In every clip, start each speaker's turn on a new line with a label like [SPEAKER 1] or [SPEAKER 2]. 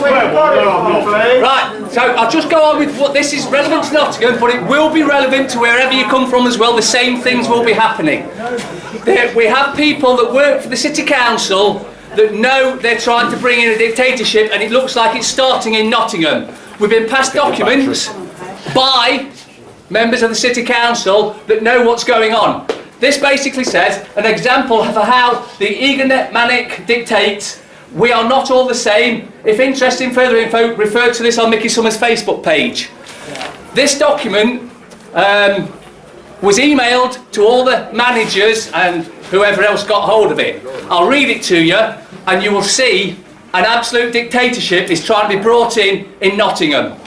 [SPEAKER 1] Right, so I'll just go on with what this is relevant to Nottingham, but it will be relevant to wherever you come from as well. The same things will be happening. We have people that work for the City Council that know they're trying to bring in a dictatorship, and it looks like it's starting in Nottingham. We've been passed documents by members of the City Council that know what's going on. This basically says an example of how the egomaniac dictates. We are not all the same. If interested in further info, refer to this on Mickey Summers' Facebook page. This document was emailed to all the managers and whoever else got hold of it. I'll read it to you, and you will see an absolute dictatorship is trying to be brought in Nottingham.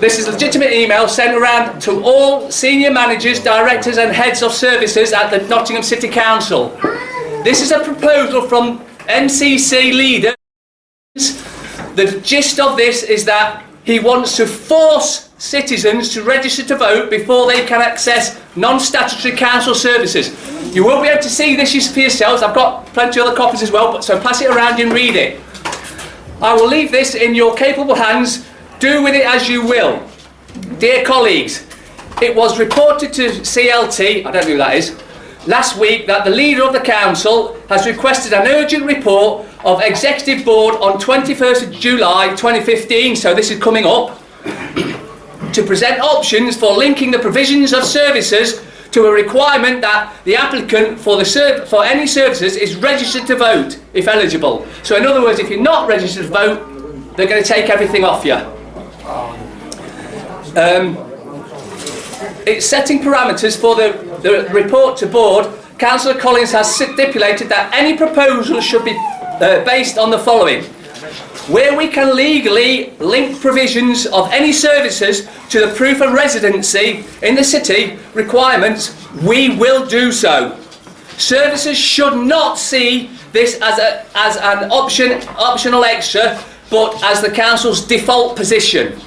[SPEAKER 1] This is a legitimate email sent around to all senior managers, directors and heads of services at the Nottingham City Council. This is a proposal from MCC leaders. The gist of this is that he wants to force citizens to register to vote before they can access non-statutory council services. You will be able to see this for yourselves. I've got plenty of other copies as well, so pass it around and read it. I will leave this in your capable hands. Do with it as you will. Dear colleagues, it was reported to CLT, I don't know who that is, last week that the leader of the council has requested an urgent report of Executive Board on 21st of July 2015, so this is coming up, to present options for linking the provisions of services to a requirement that the applicant for any services is registered to vote if eligible. So in other words, if you're not registered to vote, they're going to take everything off you. It's setting parameters for the report to board. Councillor Collins has stipulated that any proposal should be based on the following. Where we can legally link provisions of any services to the proof of residency in the city requirements, we will do so. Services should not see this as an optional extra, but as the council's default position.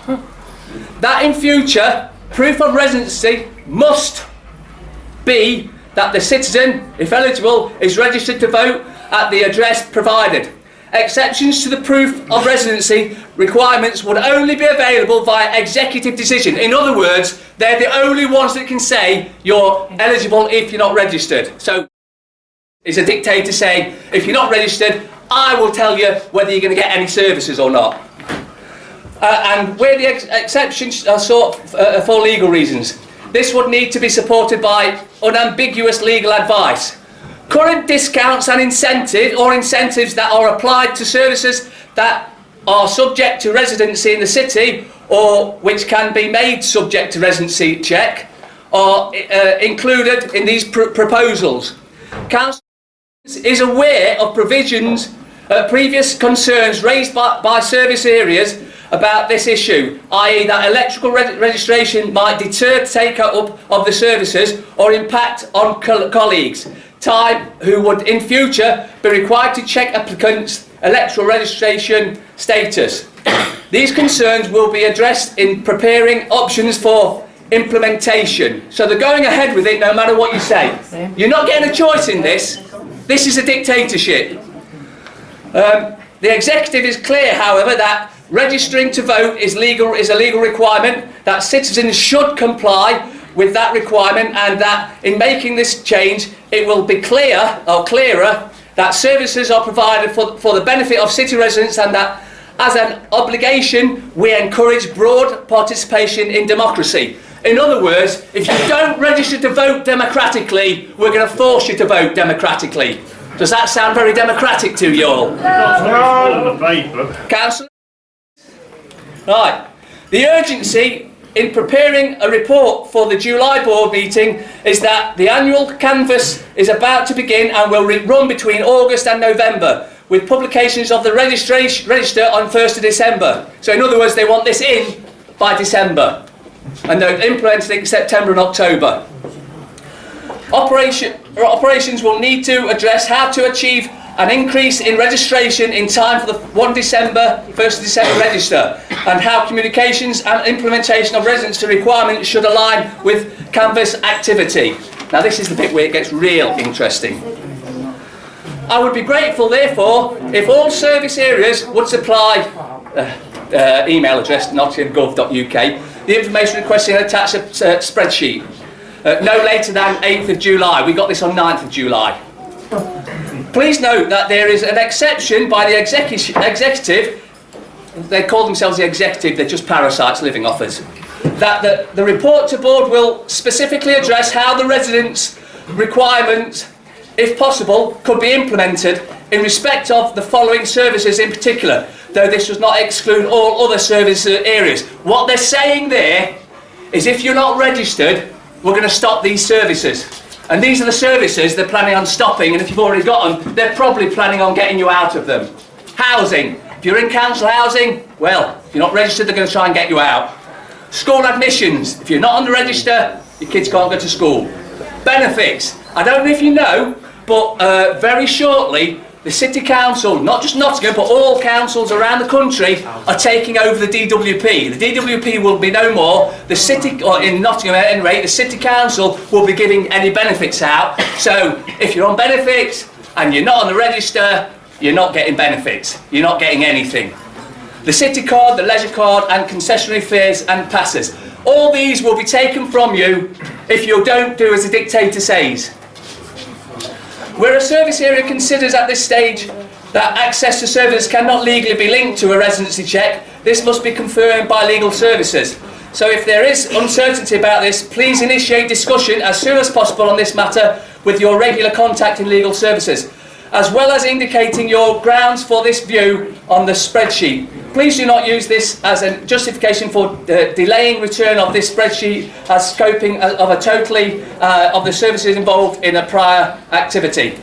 [SPEAKER 1] That in future, proof of residency must be that the citizen, if eligible, is registered to vote at the address provided. Exceptions to the proof of residency requirements would only be available via executive decision. In other words, they're the only ones that can say you're eligible if you're not registered. So it's a dictator saying, if you're not registered, I will tell you whether you're going to get any services or not. And where the exceptions are sought for legal reasons, this would need to be supported by unambiguous legal advice. Current discounts and incentives that are applied to services that are subject to residency in the city or which can be made subject to residency check are included in these proposals. Council is aware of provisions, previous concerns raised by service areas about this issue, i.e. that electrical registration might deter take-up of the services or impact on colleagues' time who would in future be required to check applicants' electoral registration status. These concerns will be addressed in preparing options for implementation. So they're going ahead with it no matter what you say. You're not getting a choice in this. This is a dictatorship. The executive is clear, however, that registering to vote is a legal requirement, that citizens should comply with that requirement, and that in making this change it will be clearer that services are provided for the benefit of city residents, and that as an obligation we encourage broad participation in democracy. In other words, if you don't register to vote democratically, we're going to force you to vote democratically. Does that sound very democratic to you all? No. Councillor? Right. The urgency in preparing a report for the July board meeting is that the annual canvass is about to begin and will run between August and November, with publications of the register on 1st of December. So in other words, they want this in by December, and they're implementing it in September and October. Operations will need to address how to achieve an increase in registration in time for the 1st of December register, and how communications and implementation of residency requirements should align with canvass activity. Now this is the bit where it gets real interesting. I would be grateful, therefore, if all service areas would supply email address nottingham.gov.uk, the information requesting and attach a spreadsheet. No later than 8th of July. We got this on 9th of July. Please note that there is an exception by the executive. They call themselves the executive, they're just parasites living off us. That the report to board will specifically address how the residents' requirements, if possible, could be implemented in respect of the following services in particular, though this does not exclude all other service areas. What they're saying there is if you're not registered, we're going to stop these services. And these are the services they're planning on stopping, and if you've already got them, they're probably planning on getting you out of them. Housing. If you're in council housing, well, if you're not registered, they're going to try and get you out. School admissions. If you're not on the register, your kids can't go to school. Benefits. I don't know if you know, but very shortly, the City Council, not just Nottingham, but all councils around the country are taking over the DWP. The DWP will be no more. The City, or in Nottingham at any rate, the City Council will be giving any benefits out. So if you're on benefits and you're not on the register, you're not getting benefits. You're not getting anything. The City card, the leisure card and concessionary fares and passes. All these will be taken from you if you don't do as the dictator says. Where a service area considers at this stage that access to services cannot legally be linked to a residency check, this must be confirmed by legal services. So if there is uncertainty about this, please initiate discussion as soon as possible on this matter with your regular contact in legal services, as well as indicating your grounds for this view on the spreadsheet. Please do not use this as a justification for delaying return of this spreadsheet as scoping of a totally of the services involved in a prior activity.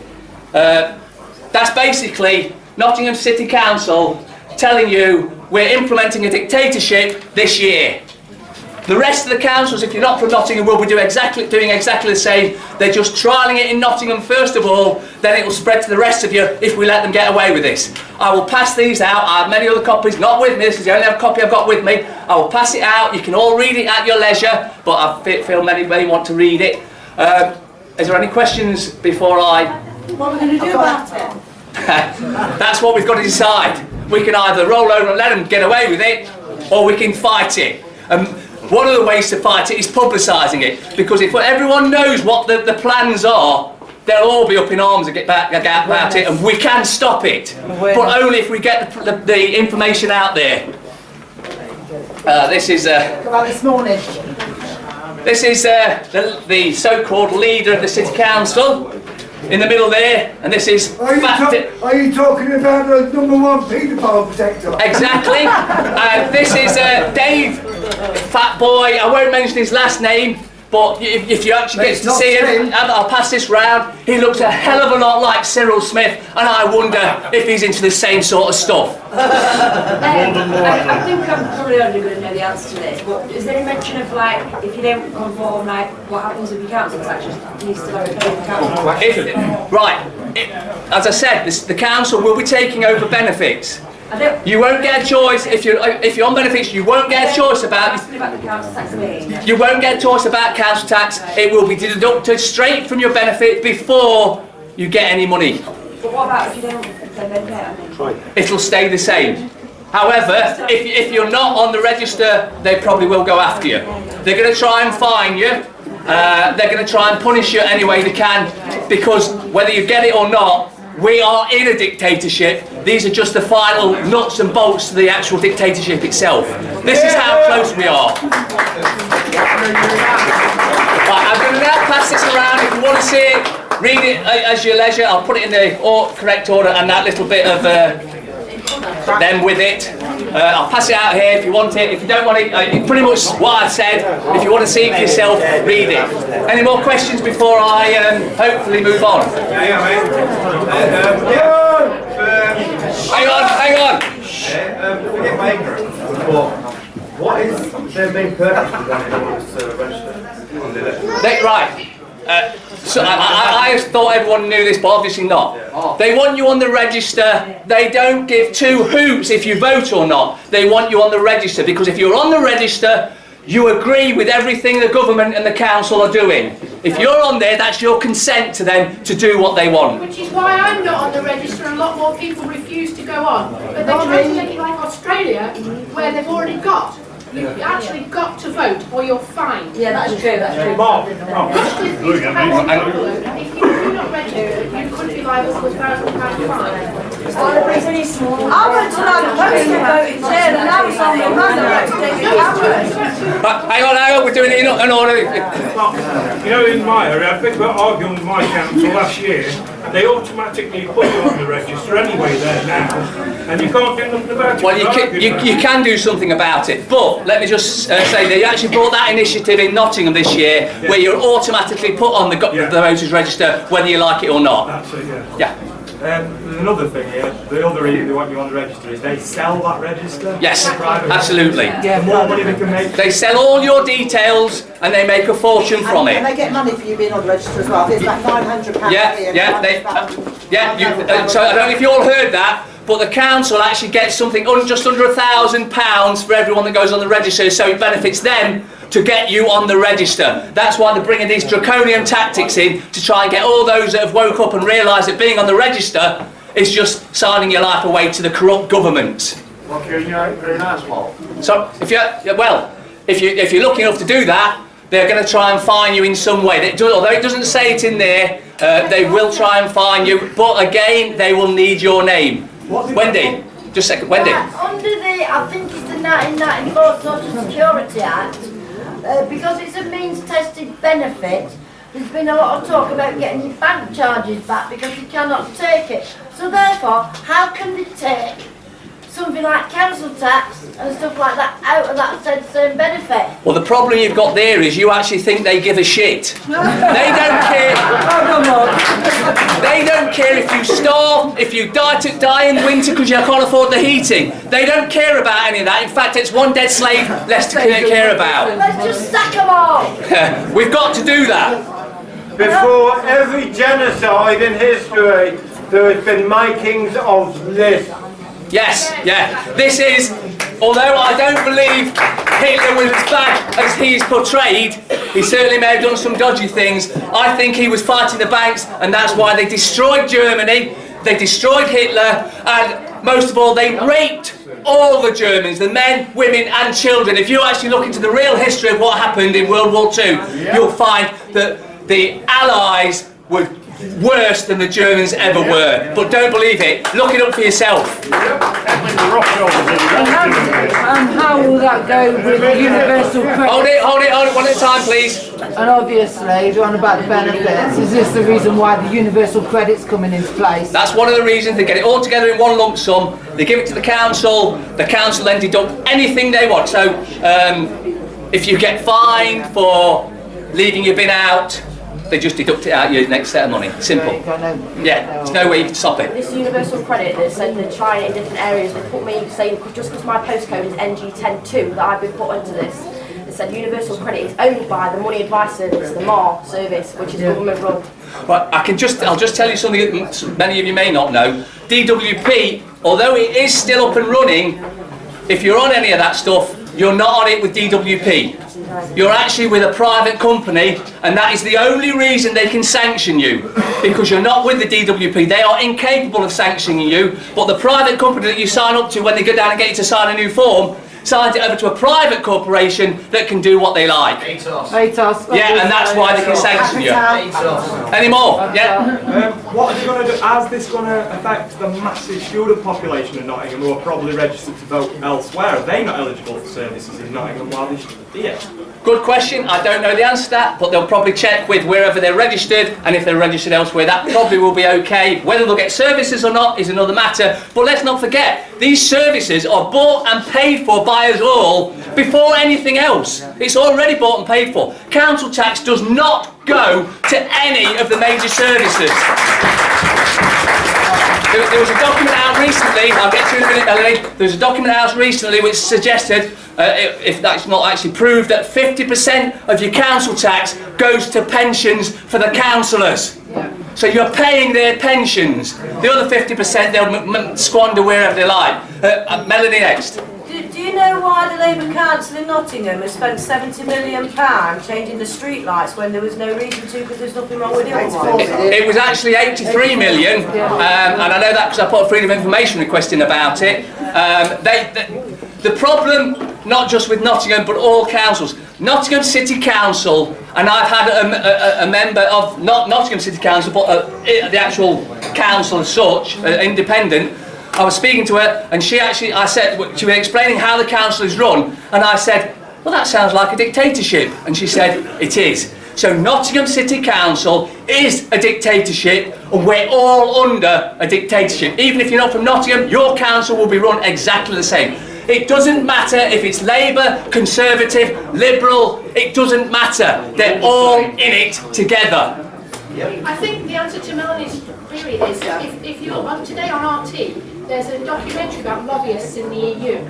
[SPEAKER 1] That's basically Nottingham City Council telling you we're implementing a dictatorship this year. The rest of the councils, if you're not from Nottingham, will be doing exactly the same. They're just trialling it in Nottingham first of all, then it will spread to the rest of you if we let them get away with this. I will pass these out. I have many other copies, not with me, this is the only copy I've got with me. I will pass it out. You can all read it at your leisure, but I feel many may want to read it. Is there any questions before I...
[SPEAKER 2] What are we going to do about it?
[SPEAKER 1] That's what we've got to decide. We can either roll over and let them get away with it, or we can fight it. One of the ways to fight it is publicising it, because if everyone knows what the plans are, they'll all be up in arms about it, and we can stop it, but only if we get the information out there. This is
[SPEAKER 2] this morning.
[SPEAKER 1] This is the so-called leader of the City Council in the middle there, and this is...
[SPEAKER 3] Are you talking about the #1 paedophile protector?
[SPEAKER 1] Exactly. This is Dave, fat boy. I won't mention his last name, but if you actually get to see him, I'll pass this round. He looks a hell of a lot like Cyril Smith, and I wonder if he's into the same sort of stuff.
[SPEAKER 4] I think I'm probably only going to know the answer to this, but is there any mention of, like, if you don't conform, like, what happens with your council tax? Do you still have to pay the council tax?
[SPEAKER 1] As I said, the council will be taking over benefits. You won't get a choice if you're on benefits. You won't get a choice about
[SPEAKER 4] the council tax.
[SPEAKER 1] You won't get a choice about council tax. It will be deducted straight from your benefit before you get any money.
[SPEAKER 4] But what about if you don't pay it?
[SPEAKER 1] It'll stay the same. However, if you're not on the register, they probably will go after you. They're going to try and fine you. They're going to try and punish you any way they can, because whether you get it or not, we are in a dictatorship. These are just the final nuts and bolts to the actual dictatorship itself. This is how close we are. Right, I'm going to now pass this around. If you want to see it, read it as your leisure. I'll put it in the correct order, and that little bit of them with it. I'll pass it out here if you want it. If you don't want it, pretty much what I said. If you want to see it for yourself, read it. Any more questions before I hopefully move on? Hang on.
[SPEAKER 5] Forget my ignorance, but what is their main purpose of that in order to register?
[SPEAKER 1] Right. So I thought everyone knew this, but obviously not. They want you on the register. They don't give two hoots if you vote or not. They want you on the register, because if you're on the register, you agree with everything the government and the council are doing. If you're on there, that's your consent to them to do what they want.
[SPEAKER 6] Which is why I'm not on the register and a lot more people refuse to go on. But they try to make it like Australia, where they've already got. You've actually got to vote or you're fined.
[SPEAKER 4] Yeah, that's true, that's true.
[SPEAKER 6] Actually, if you do not register, you could be liable for £1,000 fine.
[SPEAKER 2] I went to like a postal vote in Ceylon and I was on the run about to take it hours.
[SPEAKER 1] Hang on, we're doing it in order.
[SPEAKER 7] You know, in my area, I think we were arguing with my council last year, they automatically put you on the register anyway there now, and you can't do nothing about it.
[SPEAKER 1] Well, you can do something about it, but let me just say they actually brought that initiative in Nottingham this year, where you're automatically put on the voters register whether you like it or not.
[SPEAKER 7] That's it, yeah.
[SPEAKER 1] Yeah.
[SPEAKER 5] There's another thing here. The other reason they want you on the register is they sell that register.
[SPEAKER 1] Yes, absolutely.
[SPEAKER 5] The more money they can make.
[SPEAKER 1] They sell all your details and they make a fortune from
[SPEAKER 2] And
[SPEAKER 1] it.
[SPEAKER 2] they get money for you being on the register as well. It's like £900 a year.
[SPEAKER 1] So I don't know if you all heard that, but the council actually gets something just under £1,000 for everyone that goes on the register, so it benefits them to get you on the register. That's why they're bringing these draconian tactics in to try and get all those that have woke up and realised that being on the register is just signing your life away to the corrupt government.
[SPEAKER 5] Well, you're an asshole.
[SPEAKER 1] So if you're lucky enough to do that, they're going to try and fine you in some way. Although it doesn't say it in there, they will try and fine you. But again, they will need your name. Wendy, just a second. Wendy.
[SPEAKER 8] Under the, I think it's the 1994 Social Security Act, because it's a means-tested benefit, there's been a lot of talk about getting your bank charges back because you cannot take it. So therefore, how can they take something like council tax and stuff like that out of that same benefit?
[SPEAKER 1] Well, the problem you've got there is you actually think they give a shit. They don't care. They don't care if you starve, if you die in winter because you can't afford the heating. They don't care about any of that. In fact, it's one dead slave less to care about.
[SPEAKER 8] Let's just sack them all!
[SPEAKER 1] We've got to do that.
[SPEAKER 9] Before every genocide in history, there has been makings of this.
[SPEAKER 1] Yes, yeah. This is, although I don't believe Hitler was as bad as he's portrayed, he certainly may have done some dodgy things. I think he was fighting the banks, and that's why they destroyed Germany, they destroyed Hitler, and most of all, they raped all the Germans, the men, women and children. If you actually look into the real history of what happened in World War II, you'll find that the Allies were worse than the Germans ever were. But don't believe it. Look it up for yourself.
[SPEAKER 10] And how will that go with universal credit?
[SPEAKER 1] Hold it, one at a time, please.
[SPEAKER 10] And obviously, you're on about the benefits. Is this the reason why the universal credit's coming into place?
[SPEAKER 1] That's one of the reasons. They get it all together in one lump sum. They give it to the council then deduct anything they want. So, if you get fined for leaving your bin out, they just deduct it out of your next set of money. Simple. Yeah, there's no way you can stop it.
[SPEAKER 4] This universal credit, they said they're trying it in different areas. They put me saying just because my postcode is NG102 that I've been put into this. They said universal credit is owned by the Money Advice Service, the MAR service, which is government run.
[SPEAKER 1] Right, I'll just tell you something that many of you may not know. DWP, although it is still up and running, if you're on any of that stuff, you're not on it with DWP. You're actually with a private company, and that is the only reason they can sanction you, because you're not with the DWP. They are incapable of sanctioning you, but the private company that you sign up to when they go down and get you to sign a new form, signs it over to a private corporation that can do what they like.
[SPEAKER 10] ATOS.
[SPEAKER 1] Yeah, and that's why they can sanction you. Any more? Yeah?
[SPEAKER 5] What are they going to do? How's this going to affect the massive student population in Nottingham who are probably registered to vote elsewhere? Are they not eligible for services in Nottingham while they should be here?
[SPEAKER 1] Good question. I don't know the answer to that, but they'll probably check with wherever they're registered, and if they're registered elsewhere, that probably will be okay. Whether they'll get services or not is another matter. But let's not forget, these services are bought and paid for by us all before anything else. It's already bought and paid for. Council tax does not go to any of the major services. There was a document out recently, I'll get to it in a minute, Melanie. There was a document out recently which suggested, if that's not actually proved, that 50% of your council tax goes to pensions for the councillors. So you're paying their pensions. The other 50% they'll squander wherever they like. Melanie next.
[SPEAKER 8] Do
[SPEAKER 2] Do you know why the Labour Council in Nottingham has spent £70 million changing the street lights when there was no reason to, because there's nothing wrong with the other ones?
[SPEAKER 1] It was actually 83 million, and I know that because I put a freedom of information request in about it. The problem, not just with Nottingham, but all councils. Nottingham City Council, and I've had a member of, not Nottingham City Council, but the actual council as such, independent. I was speaking to her, and she was explaining how the council is run, and I said, well, that sounds like a dictatorship. And she said, it is. So Nottingham City Council is a dictatorship, and we're all under a dictatorship. Even if you're not from Nottingham, your council will be run exactly the same. It doesn't matter if it's Labour, Conservative, Liberal, it doesn't matter. They're all in it together.
[SPEAKER 6] I think the answer to Melanie's query is, if you're up to date on RT, there's a documentary about lobbyists in the EU.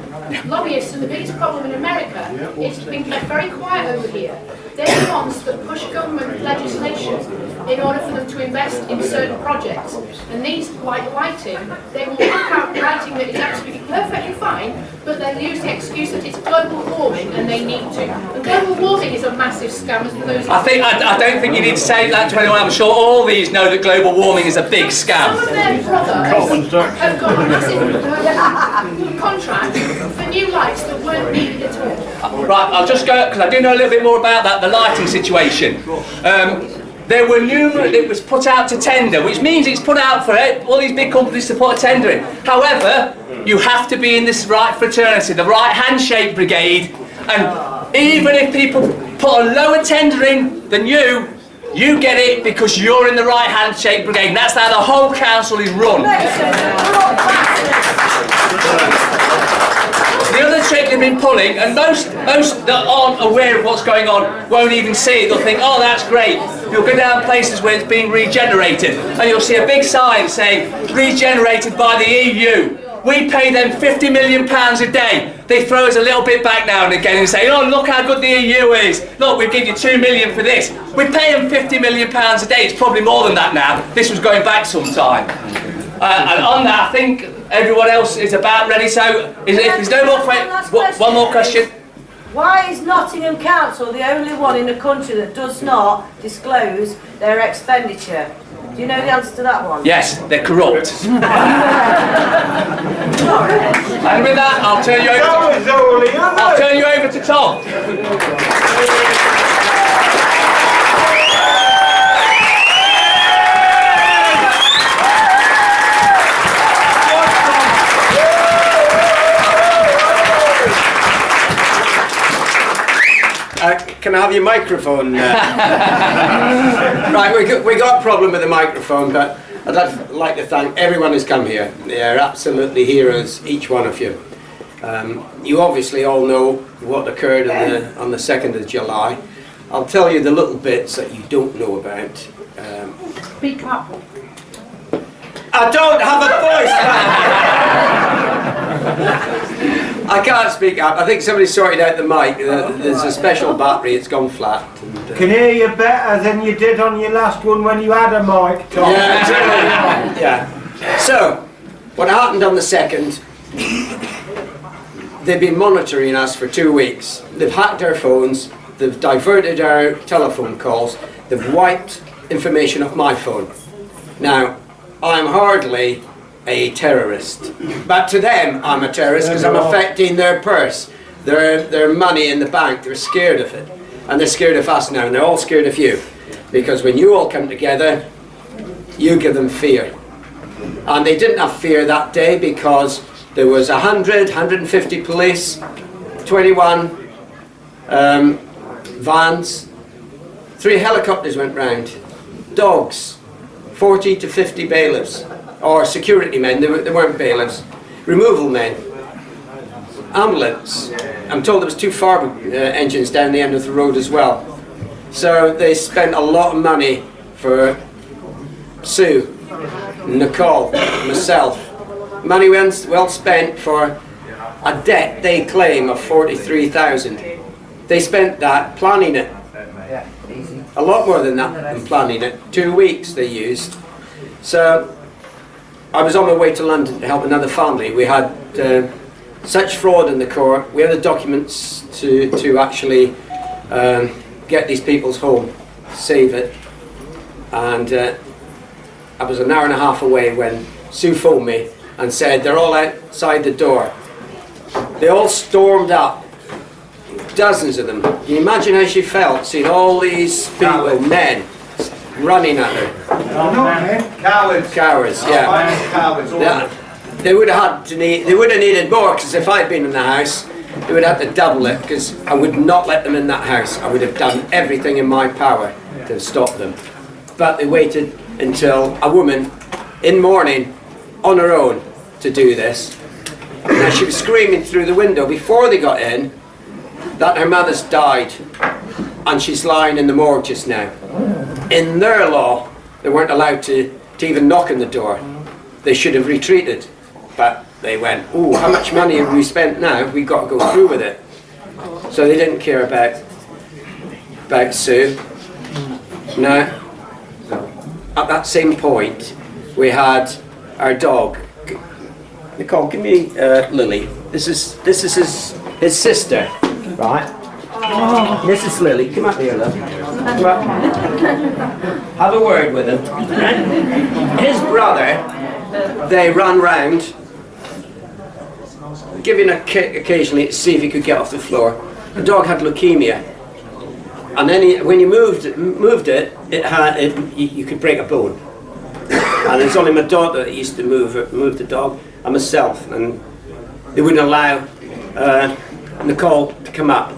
[SPEAKER 6] Lobbyists are the biggest problem in America. It's been kept very quiet over here. They're the ones that push government legislation in order for them to invest in certain projects. And these, like lighting, they will work out lighting that is absolutely perfectly fine, but they'll use the excuse that it's global warming and they need to. And global warming is a massive scam, as for those.
[SPEAKER 1] I don't think you need to say that to anyone. I'm sure all these know that global warming is a big scam.
[SPEAKER 6] Some of their brothers have got a massive contract for new lights that weren't needed at all.
[SPEAKER 1] Right, I'll just go, because I do know a little bit more about that, the lighting situation. There were numerous, it was put out to tender, which means it's put out for all these big companies to put a tender in. However, you have to be in this right fraternity, the right handshake brigade, and even if people put a lower tender in than you get it because you're in the right handshake brigade, and that's how the whole council is run. The other trick they've been pulling, and most that aren't aware of what's going on won't even see it. They'll think, oh, that's great. You'll go down places where it's being regenerated, and you'll see a big sign saying, regenerated by the EU. We pay them £50 million a day. They throw us a little bit back now and again and say, oh, look how good the EU is. Look, we give you £2 million for this. We pay them £50 million a day. It's probably more than that now. This was going back some time. And on that, I think everyone else is about ready. So, if there's no more questions, one more question.
[SPEAKER 2] Why is Nottingham Council the only one in the country that does not disclose their expenditure? Do you know the answer to that one?
[SPEAKER 1] Yes, they're corrupt. And with that, I'll turn you over to Tom.
[SPEAKER 11] Can I have your microphone? Right, we got a problem with the microphone, but I'd like to thank everyone who's come here. They are absolutely heroes, each one of you. You obviously all know what occurred on the 2nd of July. I'll tell you the little bits that you don't know about.
[SPEAKER 6] Speak up.
[SPEAKER 11] I don't have a voice! I can't speak up. I think somebody sorted out the mic. There's a special battery, it's gone flat. And,
[SPEAKER 9] can hear you better than you did on your last one when you had a mic, Tom.
[SPEAKER 11] Yeah, yeah. So, what happened on the 2nd, they've been monitoring us for 2 weeks. They've hacked our phones, they've diverted our telephone calls, they've wiped information off my phone. Now, I'm hardly a terrorist, but to them I'm a terrorist because I'm affecting their purse, their money in the bank. They're scared of it, and they're scared of us now, and they're all scared of you, because when you all come together, you give them fear. And they didn't have fear that day because there was 150 police, 21 vans, 3 helicopters went round, dogs, 40 to 50 bailiffs, or security men, they weren't bailiffs, removal men, ambulance. I'm told there was 2 fire engines down the end of the road as well. So they spent a lot of money for Sue, Nicole, myself. Money well spent for a debt they claim of 43,000. They spent that planning it. A lot more than that in planning it. 2 weeks they used. So I was on my way to London to help another family. We had such fraud in the court. We had the documents to actually get these people's home, save it. And I was an hour and a half away when Sue phoned me and said they're all outside the door. They all stormed up, dozens of them. Can you imagine how she felt seeing all these people, men, running at her?
[SPEAKER 9] Cowards.
[SPEAKER 11] Cowards, yeah.
[SPEAKER 9] Cowards.
[SPEAKER 11] They would have needed more, because if I'd been in the house, they would have to double it, because I would not let them in that house. I would have done everything in my power to stop them. But they waited until a woman in mourning on her own to do this. Now she was screaming through the window before they got in that her mother's died and she's lying in the morgue just now. In their law, they weren't allowed to even knock on the door. They should have retreated. But they went, oh, how much money have we spent now? We've got to go through with it. So they didn't care about Sue. Now, at that same point, we had our dog. Nicole, give me Lily. This is his sister, right? Oh. This is Lily. Come up here, love. Come up. Have a word with him. His brother, they ran round, giving a kick occasionally to see if he could get off the floor. The dog had leukemia, and then when you moved it, you could break a bone. And it's only my daughter that used to move the dog, and myself, and they wouldn't allow Nicole to come up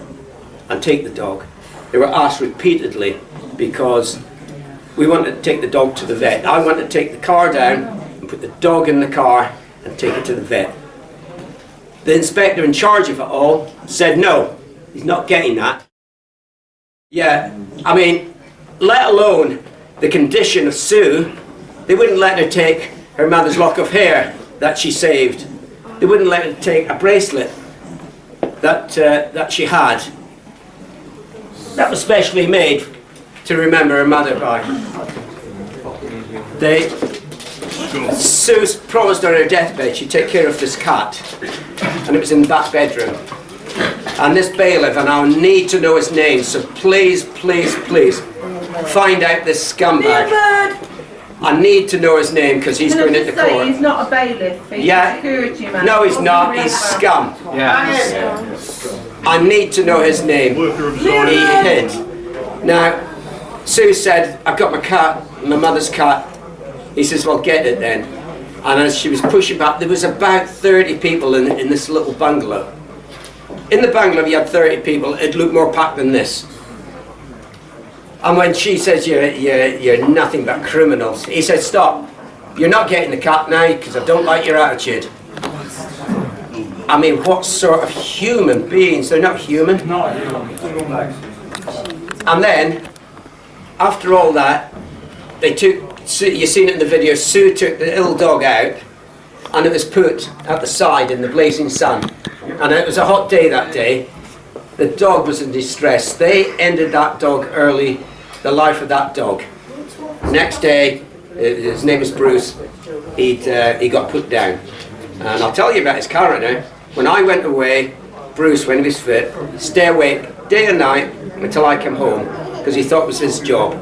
[SPEAKER 11] and take the dog. They were asked repeatedly because we wanted to take the dog to the vet. I wanted to take the car down and put the dog in the car and take it to the vet. The inspector in charge of it all said no, he's not getting that. Yeah, I mean, let alone the condition of Sue, they wouldn't let her take her mother's lock of hair that she saved. They wouldn't let her take a bracelet that she had. That was specially made to remember her mother by. Sue promised on her deathbed she'd take care of this cat, and it was in the back bedroom. And this bailiff, and I'll need to know his name, so please, please, please, find out this scumbag. I need to know his name because he's going into court.
[SPEAKER 10] He's not a bailiff, he's a security man.
[SPEAKER 11] No, he's not, he's scum. Yeah. I need to know his name. He hid. Now, Sue said, I've got my cat, my mother's cat. He says, well, get it then. And as she was pushing back, there was about 30 people in this little bungalow. In the bungalow, you had 30 people. It looked more packed than this. And when she says, you're nothing but criminals, he said, stop. You're not getting the cat now because I don't like your attitude. I mean, what sort of human beings? They're not human. And then, after all that, they took, you've seen it in the video, Sue took the little dog out and it was put at the side in the blazing sun. And it was a hot day that day. The dog was in distress. They ended that dog early, the life of that dog. Next day, his name is Bruce, he got put down. And I'll tell you about his character. When I went away, Bruce, when he was fit, stay awake day and night until I came home, because he thought it was his job.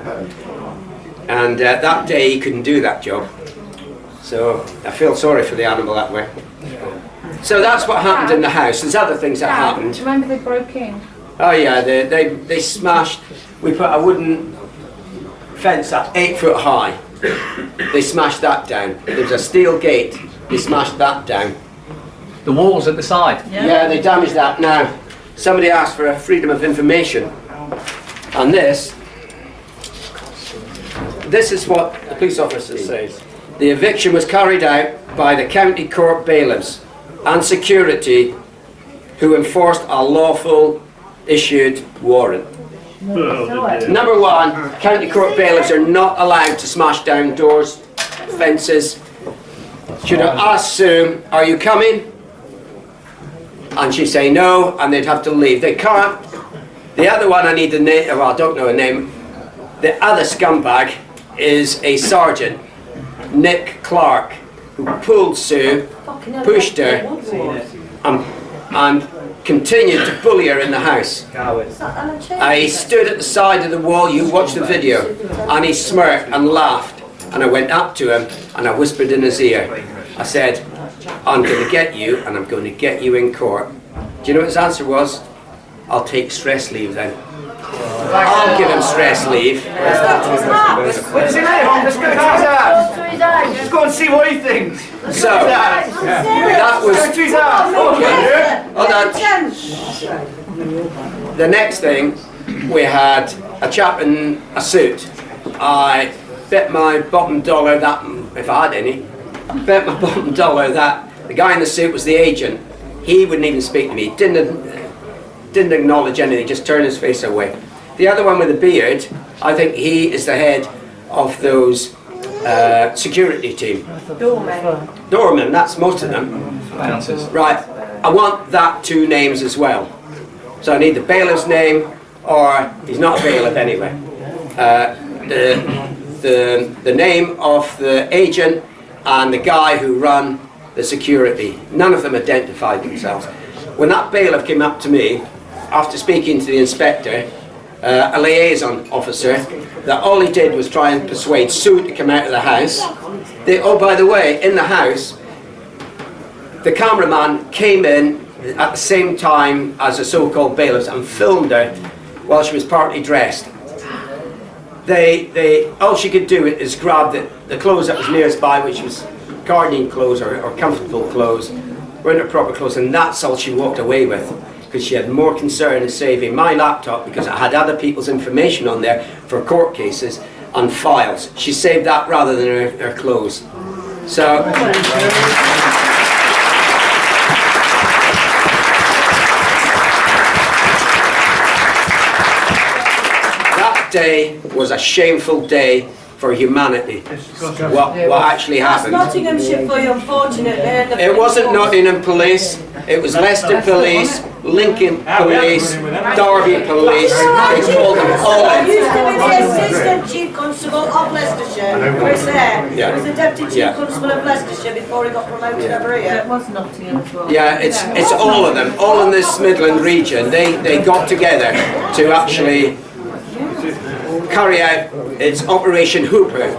[SPEAKER 11] And that day he couldn't do that job. So I feel sorry for the animal that way. So that's what happened in the house. There's other things that happened.
[SPEAKER 10] Do you remember they broke in?
[SPEAKER 11] Oh yeah, they smashed, we put a wooden fence up 8 foot high. They smashed that down. There was a steel gate, they smashed that down.
[SPEAKER 1] The walls at the side?
[SPEAKER 11] Yeah, they damaged that. Now, somebody asked for a freedom of information. And this is what the police officer says. The eviction was carried out by the county court bailiffs and security who enforced a lawful issued warrant. Number one, county court bailiffs are not allowed to smash down doors, fences. Should have asked Sue, are you coming? And she'd say no, and they'd have to leave. They can't. The other one I need to name, well, I don't know a name. The other scumbag is a sergeant, Nick Clark, who pulled Sue, pushed her, and continued to bully her in the house. He stood at the side of the wall, you watched the video, and he smirked and laughed. And I went up to him and I whispered in his ear. I said, I'm going to get you and I'm going to get you in court. Do you know what his answer was? I'll take stress leave then. I'll give him stress leave.
[SPEAKER 2] Let's go to his house.
[SPEAKER 3] What's his name? Let's go to his house. Let's go and see what he thinks.
[SPEAKER 11] So, that was...
[SPEAKER 3] Go to his house.
[SPEAKER 11] Hold on. The next thing, we had a chap in a suit. I bet my bottom dollar that, if I had any, bet my bottom dollar that the guy in the suit was the agent. He wouldn't even speak to me. Didn't acknowledge anything, just turned his face away. The other one with the beard, I think he is the head of those security team. Doormen, that's most of them.
[SPEAKER 1] Bouncers.
[SPEAKER 11] Right, I want that 2 names as well. So I need the bailiff's name, or he's not a bailiff anyway. The name of the agent and the guy who ran the security. None of them identified themselves. When that bailiff came up to me, after speaking to the inspector, a liaison officer, that all he did was try and persuade Sue to come out of the house. Oh, by the way, in the house, the cameraman came in at the same time as the so-called bailiffs and filmed her while she was partly dressed. All she could do is grab the clothes that was nearest by, which was gardening clothes or comfortable clothes, weren't her proper clothes, and that's all she walked away with, because she had more concern in saving my laptop, because it had other people's information on there for court cases and files. She saved that rather than her clothes. So that day was a shameful day for humanity. What actually happened.
[SPEAKER 2] That's Nottinghamshire for you, unfortunately.
[SPEAKER 11] It wasn't Nottingham Police, it was Leicester Police, Lincoln Police, Derby Police. They called them all
[SPEAKER 2] I
[SPEAKER 11] in.
[SPEAKER 2] used to be the Assistant Chief Constable of Leicestershire. Chris there. He was the Deputy Chief Constable of Leicestershire before he got promoted over here. It was Nottingham as well.
[SPEAKER 11] Yeah, it's all of them, all in this Midland region. They got together to actually carry out its Operation Hooper.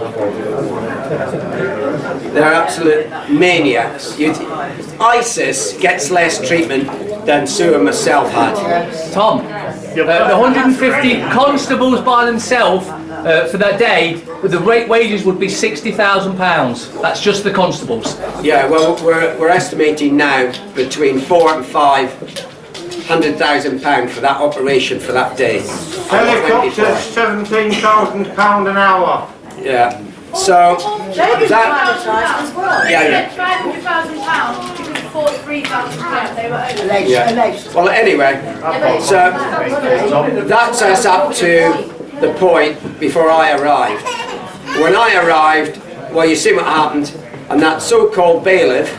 [SPEAKER 11] They're absolute maniacs. ISIS gets less treatment than Sue and myself had.
[SPEAKER 1] Tom, the 150 constables by themselves for that day, the rate wages would be £60,000. That's just the constables.
[SPEAKER 11] Yeah, well, we're estimating now between £400,000 and £500,000 for that operation for that day.
[SPEAKER 9] Helicopters, £17,000 an hour.
[SPEAKER 11] Yeah. So
[SPEAKER 2] David's
[SPEAKER 11] that.
[SPEAKER 2] privatised as well.
[SPEAKER 11] Yeah.
[SPEAKER 6] £500,000 because £43,000 they were over.
[SPEAKER 11] Yeah. Well, anyway, so that's us up to the point before I arrived. When I arrived, well, you see what happened, and that so-called bailiff,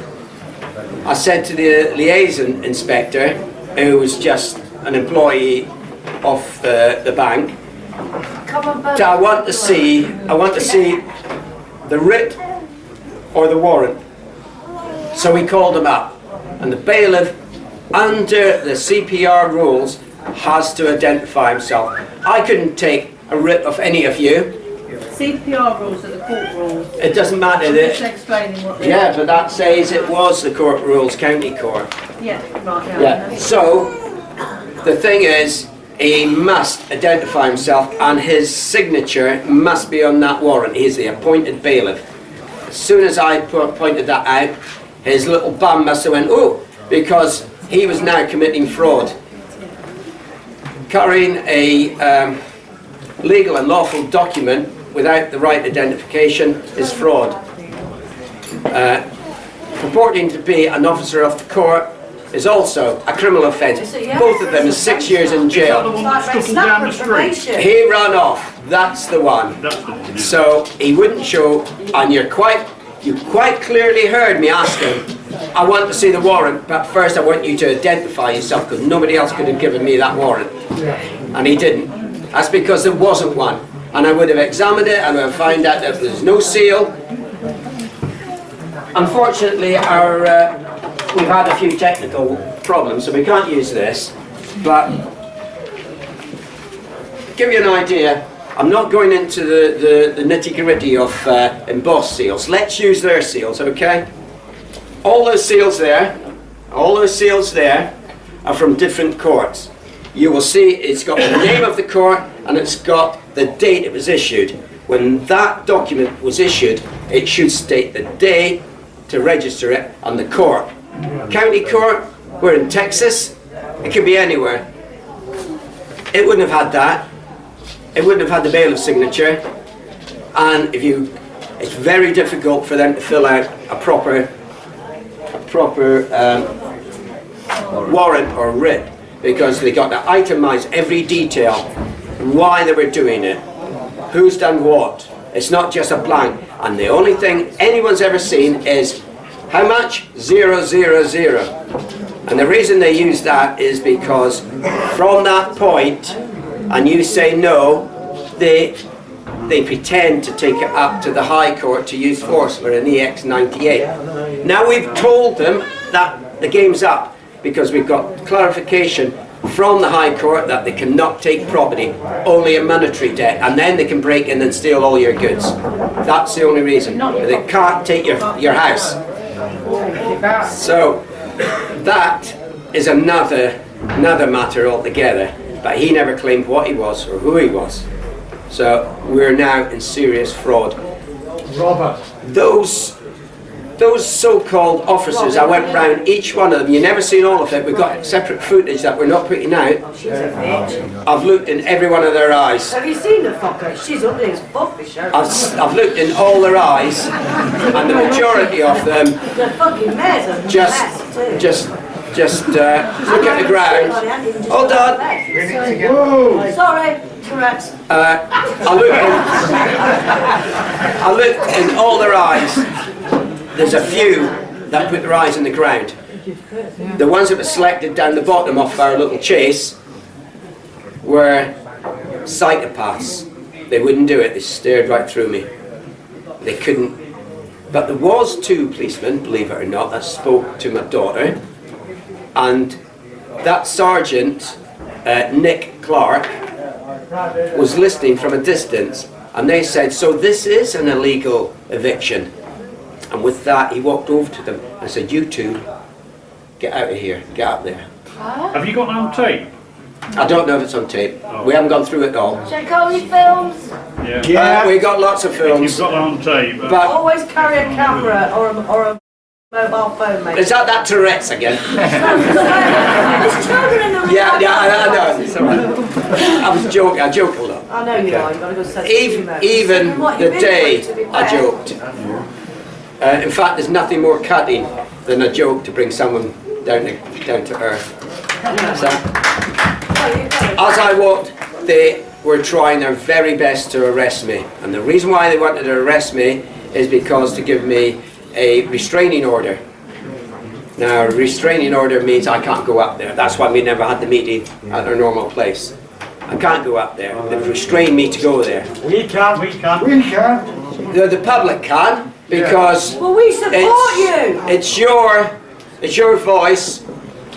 [SPEAKER 11] I said to the liaison inspector, who was just an employee of the bank, I want to see the writ or the warrant. So we called him up, and the bailiff, under the CPR rules, has to identify himself. I couldn't take a writ of any of you.
[SPEAKER 2] CPR rules are the court rules.
[SPEAKER 11] It doesn't matter
[SPEAKER 2] Just
[SPEAKER 11] that.
[SPEAKER 2] explaining what they
[SPEAKER 11] Yeah, but that says it was the court rules, county court.
[SPEAKER 2] Yeah, right.
[SPEAKER 11] Yeah. So the thing is, he must identify himself, and his signature must be on that warrant. He's the appointed bailiff. As soon as I pointed that out, his little bum must have went, oh, because he was now committing fraud. Carrying a legal and lawful document without the right identification is fraud. Purporting to be an officer of the court is also a criminal offence. Both of them is 6 years in jail. He ran off. That's the one. So he wouldn't show, and you quite clearly heard me ask him, I want to see the warrant, but first I want you to identify yourself, because nobody else could have given me that warrant. And he didn't. That's because there wasn't one. And I would have examined it and I would find out that there was no seal. Unfortunately, our we've had a few technical problems, so we can't use this, but give you an idea, I'm not going into the nitty-gritty of embossed seals. Let's use their seals, okay? All those seals there are from different courts. You will see it's got the name of the court and it's got the date it was issued. When that document was issued, it should state the day to register it and the court. County court, we're in Texas, it could be anywhere. It wouldn't have had that. It wouldn't have had the bailiff's signature. And it's very difficult for them to fill out a proper warrant or writ, because they got to itemise every detail, why they were doing it, who's done what. It's not just a blank. And the only thing anyone's ever seen is how much? 000. And the reason they use that is because from that point, and you say no, they pretend to take it up to the High Court to use force for an EX98. Now we've told them that the game's up, because we've got clarification from the High Court that they cannot take property, only a monetary debt, and then they can break in and steal all your goods. That's the only reason. They can't take your house. So that is another matter altogether, but he never claimed what he was or who he was. So we're now in serious fraud.
[SPEAKER 3] Robert.
[SPEAKER 11] Those so-called officers, I went round each one of them. You've never seen all of it. We've got separate footage that we're not putting out. I've looked in every one of their eyes.
[SPEAKER 2] Have you seen the fucker? She's ugly as fuck,
[SPEAKER 11] I've looked in all their eyes, and the majority of them just look at the ground. Hold on.
[SPEAKER 2] Sorry, correct.
[SPEAKER 11] I looked in all their eyes. There's a few that put their eyes in the ground. The ones that were selected down the bottom of our little chase were psychopaths. They wouldn't do it. They stared right through me. They couldn't. But there was 2 policemen, believe it or not, that spoke to my daughter. And that sergeant, Nick Clark, was listening from a distance. And they said, so this is an illegal eviction. And with that, he walked over to them and said, you two, get out of here, get out there.
[SPEAKER 7] Have you got that on tape?
[SPEAKER 11] I don't know if it's on tape. We haven't gone through it all.
[SPEAKER 8] Check all your films.
[SPEAKER 7] Yeah.
[SPEAKER 11] We got lots of films.
[SPEAKER 7] You've got that on tape.
[SPEAKER 11] But
[SPEAKER 2] always carry a camera or a mobile phone, mate.
[SPEAKER 11] Is that Tourette's again?
[SPEAKER 2] There's children in the room.
[SPEAKER 11] Yeah, I know. It's all right. I was joking. I joke a lot.
[SPEAKER 2] I know you are. You've got a good sense of humour.
[SPEAKER 11] Even the day I joked. In fact, there's nothing more cutting than a joke to bring someone down to earth. So, as I walked, they were trying their very best to arrest me. And the reason why they wanted to arrest me is because to give me a restraining order. Now, a restraining order means I can't go up there. That's why we never had the meeting at our normal place. I can't go up there. They've restrained me to go there.
[SPEAKER 9] We can.
[SPEAKER 11] The public can, because
[SPEAKER 2] well, we support you.
[SPEAKER 11] It's your voice,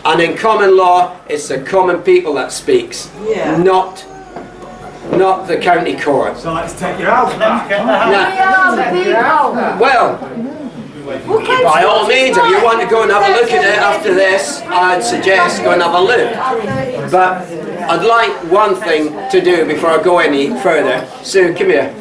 [SPEAKER 11] and in common law, it's the common people that speaks, not the county court.
[SPEAKER 9] So let's take your house back.
[SPEAKER 11] Well, by all means, if you want to go and have a look at it after this, I'd suggest go and have a look. But I'd like one thing to do before I go any further. Sue, come here.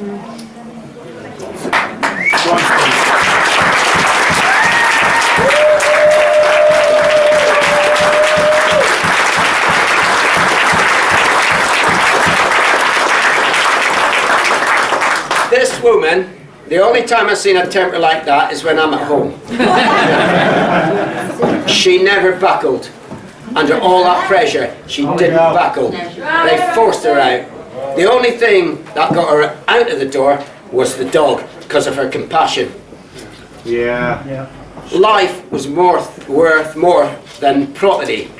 [SPEAKER 11] This woman, the only time I've seen a temper like that is when I'm at home. She never buckled. Under all that pressure, she didn't buckle. They forced her out. The only thing that got her out of the door was the dog, because of her compassion.
[SPEAKER 9] Yeah.
[SPEAKER 11] Life was worth more than property.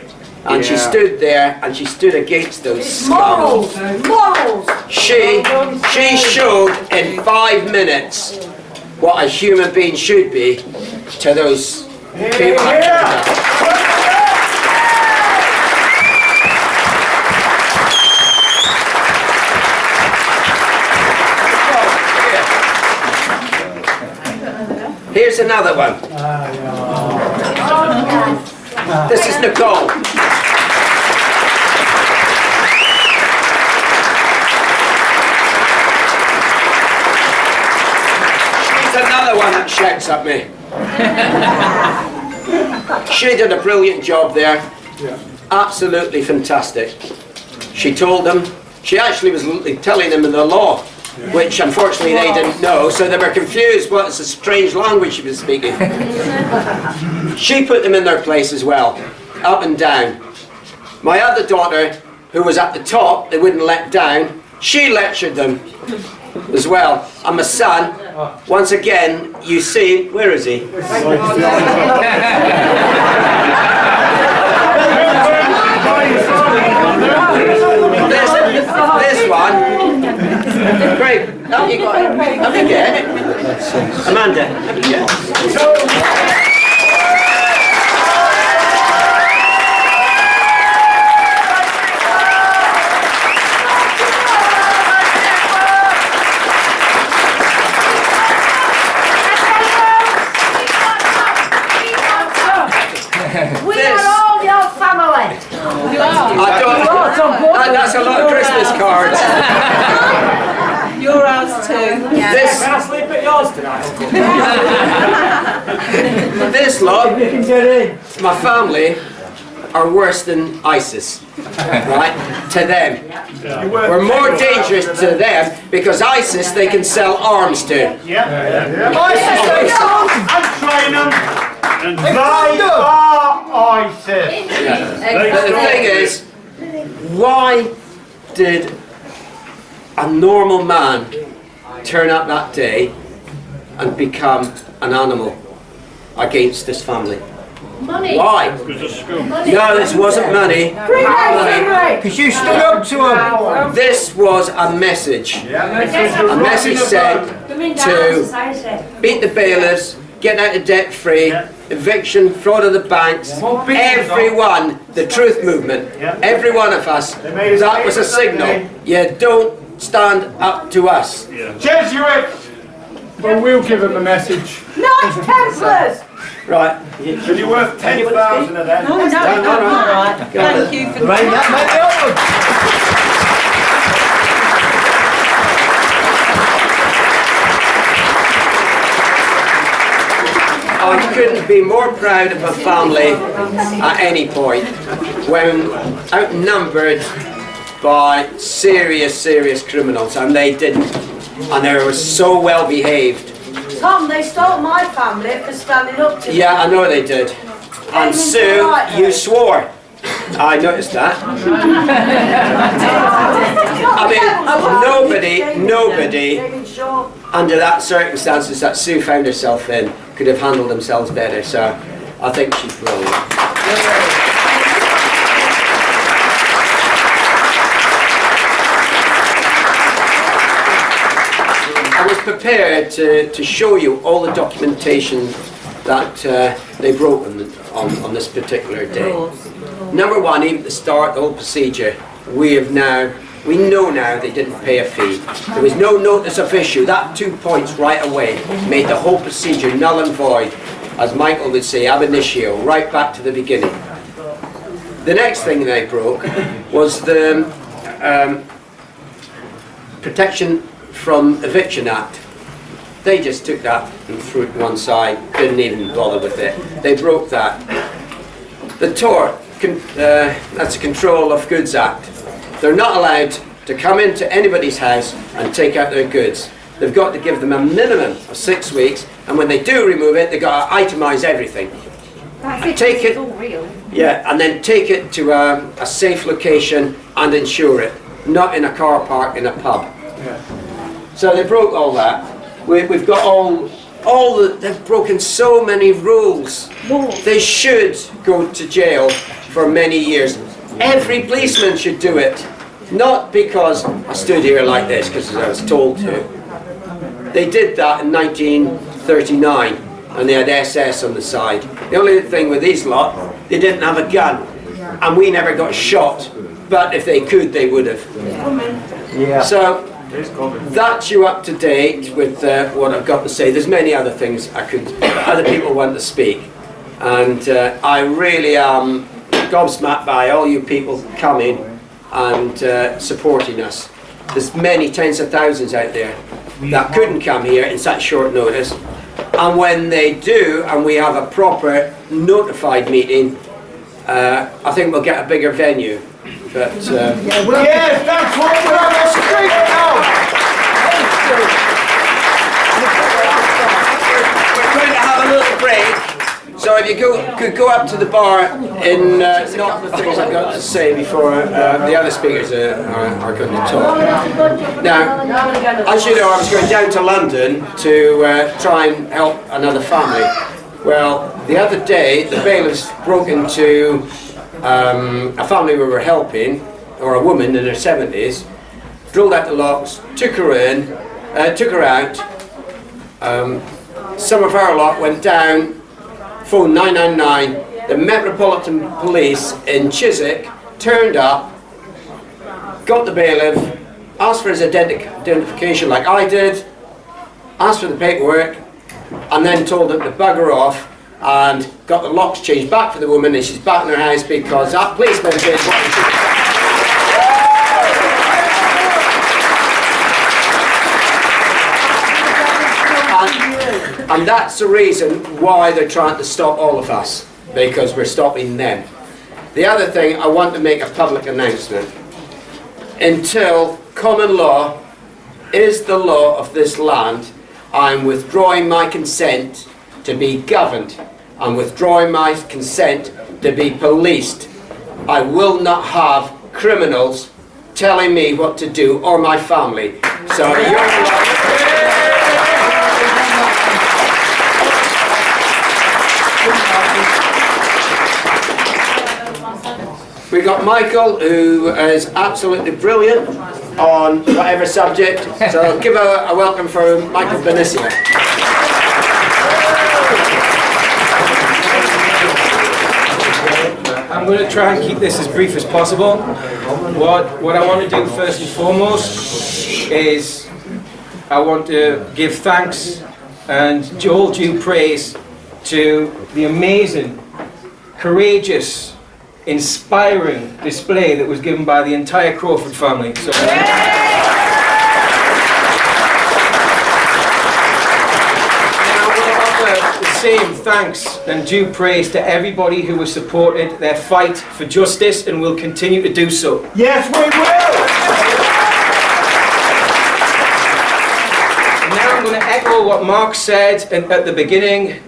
[SPEAKER 11] And she stood there, and she stood against those scums.
[SPEAKER 2] Morals!
[SPEAKER 11] She showed in 5 minutes what a human being should be to those Keep Here's another one. This is Nicole. She's another one that shouts at me. She did a brilliant job there. Absolutely fantastic. She told them, she actually was telling them in the law, which unfortunately they didn't know, so they were confused what is a strange language she was speaking. She put them in their place as well, up and down. My other daughter, who was at the top, they wouldn't let down, she lectured them as well. And my son, once again, you see, where is he? This one. Great. Have you got it? Have you get it? Amanda, have you get it?
[SPEAKER 8] We are all your family.
[SPEAKER 11] That's a lot of Christmas cards.
[SPEAKER 2] You're ours too.
[SPEAKER 11] This,
[SPEAKER 5] Can I sleep at yours tonight?
[SPEAKER 11] this lot, my family, are worse than ISIS, right? To them. We're more dangerous to them because ISIS they can sell arms to.
[SPEAKER 9] ISIS and train them. They are ISIS.
[SPEAKER 11] But the thing is, why did a normal man turn up that day and become an animal against this family?
[SPEAKER 6] Money.
[SPEAKER 11] Why? No, this wasn't money.
[SPEAKER 3] Because you stood up to him.
[SPEAKER 11] This was a message. A message sent to beat the bailiffs, get out of debt free, eviction, fraud of the banks, everyone, the truth movement, every one of us, that was a signal. You don't stand up to us.
[SPEAKER 9] Jesuits!
[SPEAKER 3] Well, we'll give him a message.
[SPEAKER 2] Knights Templars!
[SPEAKER 11] Right.
[SPEAKER 9] So you're worth 10,000 of them.
[SPEAKER 2] No, Thank you for
[SPEAKER 11] I couldn't be more proud of my family at any point when outnumbered by serious criminals, and they didn't, and they were so well behaved.
[SPEAKER 2] Tom, they stole my family for standing up to
[SPEAKER 11] Yeah, I know they did. And Sue, you swore. I noticed that. I mean, nobody, under that circumstances that Sue found herself in, could have handled themselves better. So, I think she's brilliant. I was prepared to show you all the documentation that they broke on this particular day. Number one, even at the start, the whole procedure, we know now they didn't pay a fee. There was no notice of issue. That 2 points right away made the whole procedure null and void, as Michael would say, ab initio, right back to the beginning. The next thing they broke was the Protection from Eviction Act. They just took that and threw it to one side, didn't even bother with it. They broke that. The TOR, that's the Control of Goods Act. They're not allowed to come into anybody's house and take out their goods. They've got to give them a minimum of 6 weeks, and when they do remove it, they've got to itemise everything. Take it, yeah, and then take it to a safe location and insure it, not in a car park in a pub. So they broke all that. We've got they've broken so many rules. They should go to jail for many years. Every policeman should do it. Not because I stood here like this, because I was told to. They did that in 1939. and they had SS on the side. The only thing with these lot, they didn't have a gun, and we never got shot, but if they could, they would have.
[SPEAKER 9] Yeah.
[SPEAKER 11] So that's you up to date with what I've got to say. There's many other things other people want to speak, and I really am gobsmacked by all you people coming and supporting us. There's many tens of thousands out there that couldn't come here in such short notice, and when they do and we have a proper notified meeting, I think we'll get a bigger venue. But
[SPEAKER 9] Yes, that's what we're on the street now!
[SPEAKER 11] we're going to have a little break. So if you could go up to the bar in not the things I've got to say before the other speakers are going to talk. Now, as you know, I was going down to London to try and help another family. Well, the other day, the bailiffs broke into a family we were helping, or a woman in her 70s, drilled out the locks, took her out. Some of our lot went down, phoned 999, the Metropolitan Police in Chiswick turned up, got the bailiff, asked for his identification like I did, asked for the paperwork, and then told him to bugger off, and got the locks changed back for the woman, and she's back in her house because that policeman did what he should have. And that's the reason why they're trying to stop all of us, because we're stopping them. The other thing, I want to make a public announcement. Until common law is the law of this land, I'm withdrawing my consent to be governed. I'm withdrawing my consent to be policed. I will not have criminals telling me what to do, or my family. So we got Michael, who is absolutely brilliant on whatever subject. So give a welcome for Michael Benicia.
[SPEAKER 12] I'm going to try and keep this as brief as possible. What I want to do first and foremost is I want to give thanks and all due praise to the amazing, courageous, inspiring display that was given by the entire Crawford family. So, the same thanks and due praise to everybody who has supported their fight for justice and will continue to do so.
[SPEAKER 9] Yes, we will!
[SPEAKER 12] Now I'm going to echo what Mark said at the beginning.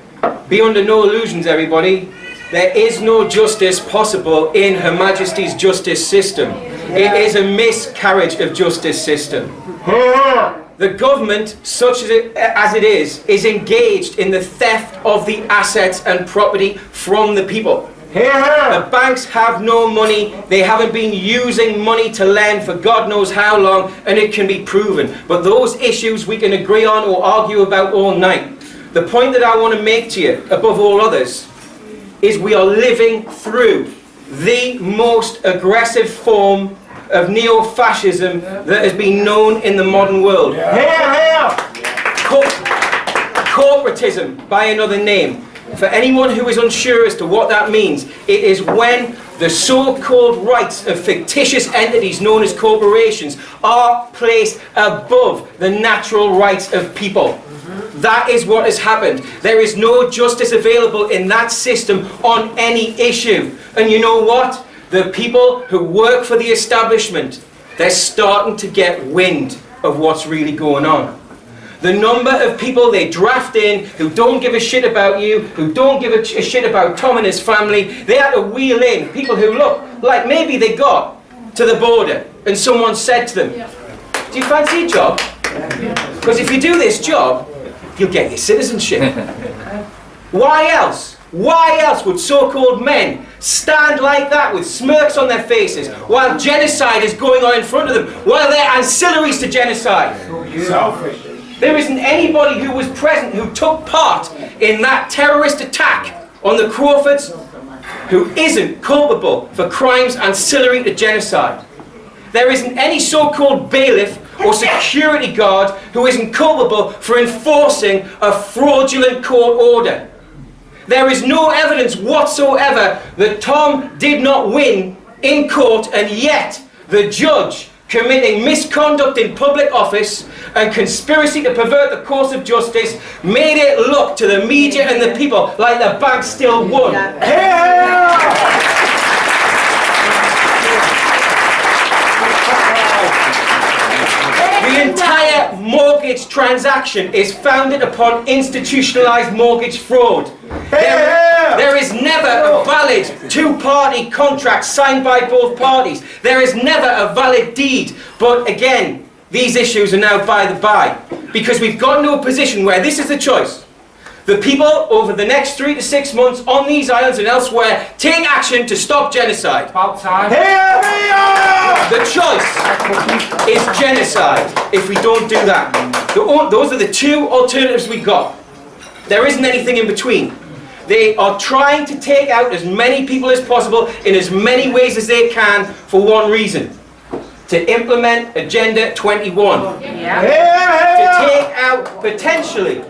[SPEAKER 12] Be under no illusions, everybody. There is no justice possible in Her Majesty's justice system. It is a miscarriage of justice system. The government, such as it is engaged in the theft of the assets and property from the people. The banks have no money, they haven't been using money to lend for God knows how long, and it can be proven. But those issues we can agree on or argue about all night. The point that I want to make to you, above all others, is we are living through the most aggressive form of neo-fascism that has been known in the modern world. Corporatism, by another name. For anyone who is unsure as to what that means, it is when the so-called rights of fictitious entities known as corporations are placed above the natural rights of people. That is what has happened. There is no justice available in that system on any issue. And you know what? The people who work for the establishment, they're starting to get wind of what's really going on. The number of people they draft in who don't give a shit about you, who don't give a shit about Tom and his family, they had to wheel in people who look like maybe they got to the border and someone said to them, do you fancy a job? Because if you do this job, you'll get your citizenship. Why else? Why else would so-called men stand like that with smirks on their faces while genocide is going on in front of them, while they're ancillaries to genocide?
[SPEAKER 9] Selfish.
[SPEAKER 12] There isn't anybody who was present who took part in that terrorist attack on the Crawfords who isn't culpable for crimes ancillary to genocide. There isn't any so-called bailiff or security guard who isn't culpable for enforcing a fraudulent court order. There is no evidence whatsoever that Tom did not win in court, and yet the judge, committing misconduct in public office and conspiracy to pervert the course of justice, made it look to the media and the people like the bank still won. The entire mortgage transaction is founded upon institutionalised mortgage fraud. There is never a valid two-party contract signed by both parties. There is never a valid deed. But again, these issues are now by the by, because we've got to a position where this is the choice. The people over the next 3 to 6 months on these islands and elsewhere take action to stop genocide. About time. The choice is genocide if we don't do that. Those are the two alternatives we got. There isn't anything in between. They are trying to take out as many people as possible in as many ways as they can for one reason: to implement Agenda 21. To take out potentially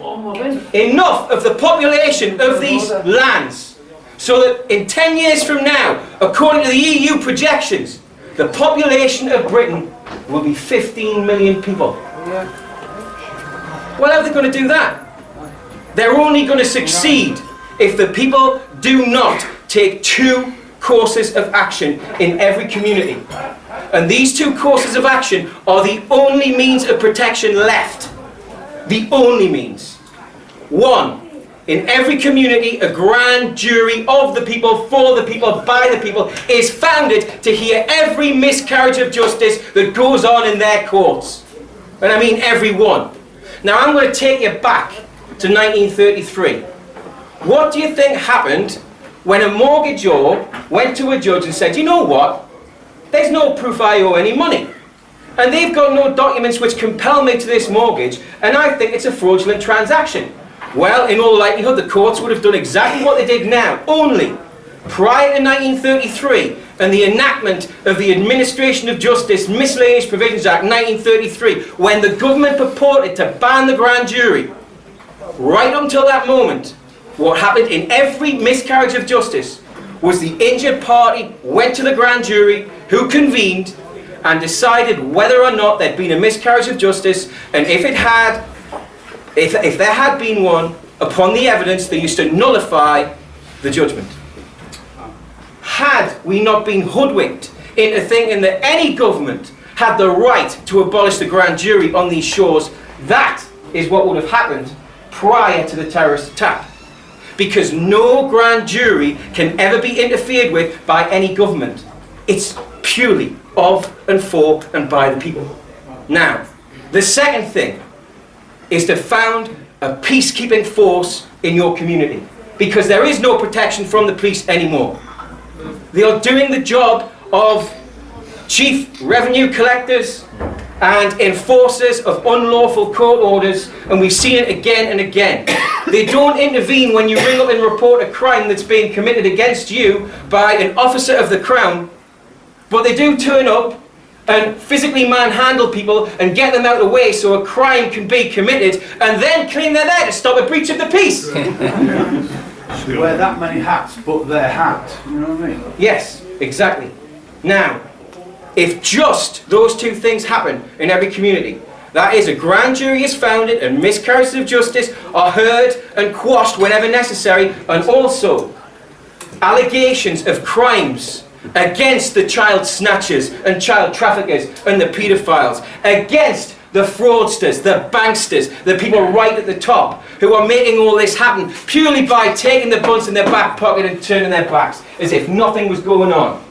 [SPEAKER 12] enough of the population of these lands so that in 10 years from now, according to the EU projections, the population of Britain will be 15 million people. Well, how are they going to do that? They're only going to succeed if the people do not take two courses of action in every community. And these two courses of action are the only means of protection left. The only means. One, in every community, a grand jury of the people, for the people, by the people, is founded to hear every miscarriage of justice that goes on in their courts. And I mean every one. Now I'm going to take you back to 1933. What do you think happened when a mortgagor went to a judge and said, you know what, there's no proof I owe any money, and they've got no documents which compel me to this mortgage, and I think it's a fraudulent transaction? Well, in all likelihood, the courts would have done exactly what they did now, only prior to 1933 and the enactment of the Administration of Justice Miscellaneous Provisions Act 1933, when the government purported to ban the grand jury. Right until that moment, what happened in every miscarriage of justice was the injured party went to the grand jury, who convened and decided whether or not there'd been a miscarriage of justice, and if there had been one, upon the evidence, they used to nullify the judgment. Had we not been hoodwinked into thinking that any government had the right to abolish the grand jury on these shores, that is what would have happened prior to the terrorist attack. Because no grand jury can ever be interfered with by any government. It's purely of and for and by the people. Now, the second thing is to found a peacekeeping force in your community, because there is no protection from the police anymore. They are doing the job of chief revenue collectors and enforcers of unlawful court orders, and we've seen it again and again. They don't intervene when you ring up and report a crime that's being committed against you by an officer of the Crown, but they do turn up and physically manhandle people and get them out of the way so a crime can be committed, and then claim they're there to stop a breach of the peace.
[SPEAKER 13] Wear that many hats but their hat, you know what I mean?
[SPEAKER 12] Yes, exactly. Now, if just those two things happen in every community, that is, a grand jury is founded and miscarriages of justice are heard and quashed whenever necessary, and also allegations of crimes against the child snatchers and child traffickers and the paedophiles, against the fraudsters, the banksters, the people right at the top who are making all this happen purely by taking the buns in their back pocket and turning their backs as if nothing was going on.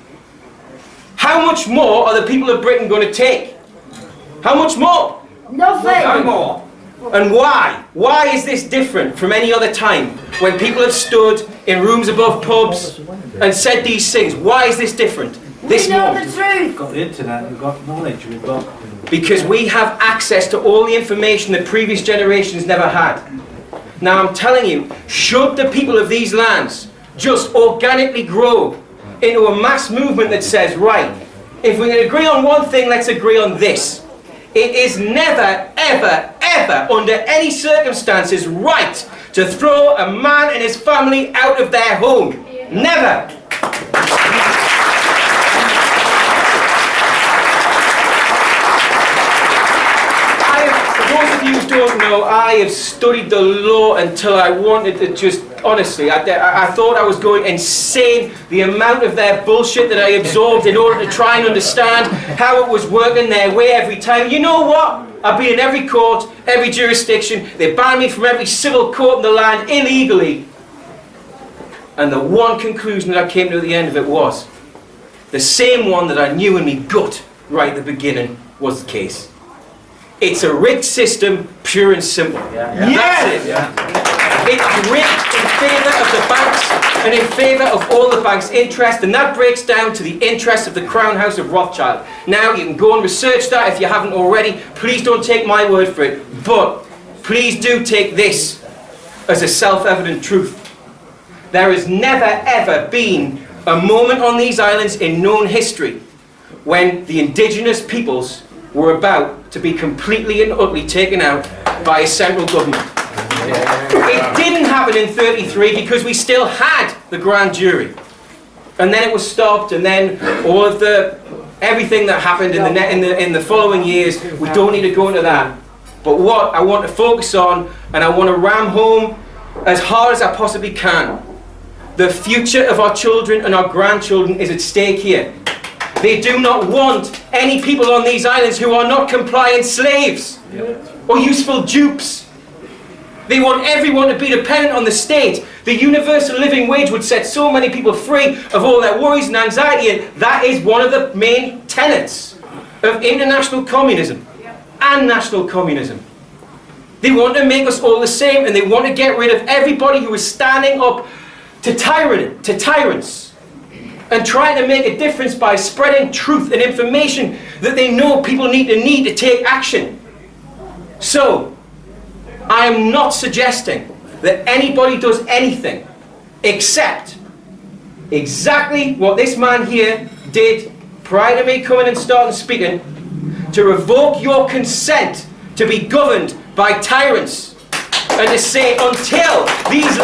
[SPEAKER 12] How much more are the people of Britain going to take? How much more?
[SPEAKER 8] Nothing.
[SPEAKER 12] No more. And why? Why is this different from any other time when people have stood in rooms above pubs and said these things? Why is this different?
[SPEAKER 8] We know the truth.
[SPEAKER 13] We've got the internet, we've got knowledge, we've got
[SPEAKER 12] because we have access to all the information that previous generations never had. Now I'm telling you, should the people of these lands just organically grow into a mass movement that says, right, if we can agree on one thing, let's agree on this. It is never, ever, ever, under any circumstances, right to throw a man and his family out of their home. Never. For those of you who don't know, I have studied the law until I wanted to just, honestly, I thought I was going insane. The amount of their bullshit that I absorbed in order to try and understand how it was working their way every time. You know what? I've been in every court, every jurisdiction. They banned me from every civil court in the land illegally. And the one conclusion that I came to at the end of it was the same one that I knew in me gut right at the beginning was the case. It's a rigged system, pure and simple. Yes! It's rigged in favour of the banks and in favour of all the banks' interest, and that breaks down to the interest of the Crown House of Rothschild. Now, you can go and research that if you haven't already. Please don't take my word for it, but please do take this as a self-evident truth. There has never ever been a moment on these islands in known history when the indigenous peoples were about to be completely and utterly taken out by a central government. It didn't happen in 33 because we still had the grand jury, and then it was stopped, and then all of everything that happened in the following years, we don't need to go into that. But what I want to focus on, and I want to ram home as hard as I possibly can, the future of our children and our grandchildren is at stake here. They do not want any people on these islands who are not compliant slaves or useful dupes. They want everyone to be dependent on the state. The universal living wage would set so many people free of all their worries and anxiety, and that is one of the main tenets of international communism and national communism. They want to make us all the same, and they want to get rid of everybody who is standing up to tyrants and trying to make a difference by spreading truth and information that they know people need to take action. So, I am not suggesting that anybody does anything except exactly what this man here did prior to me coming and starting speaking, to revoke your consent to be governed by tyrants, and to say until these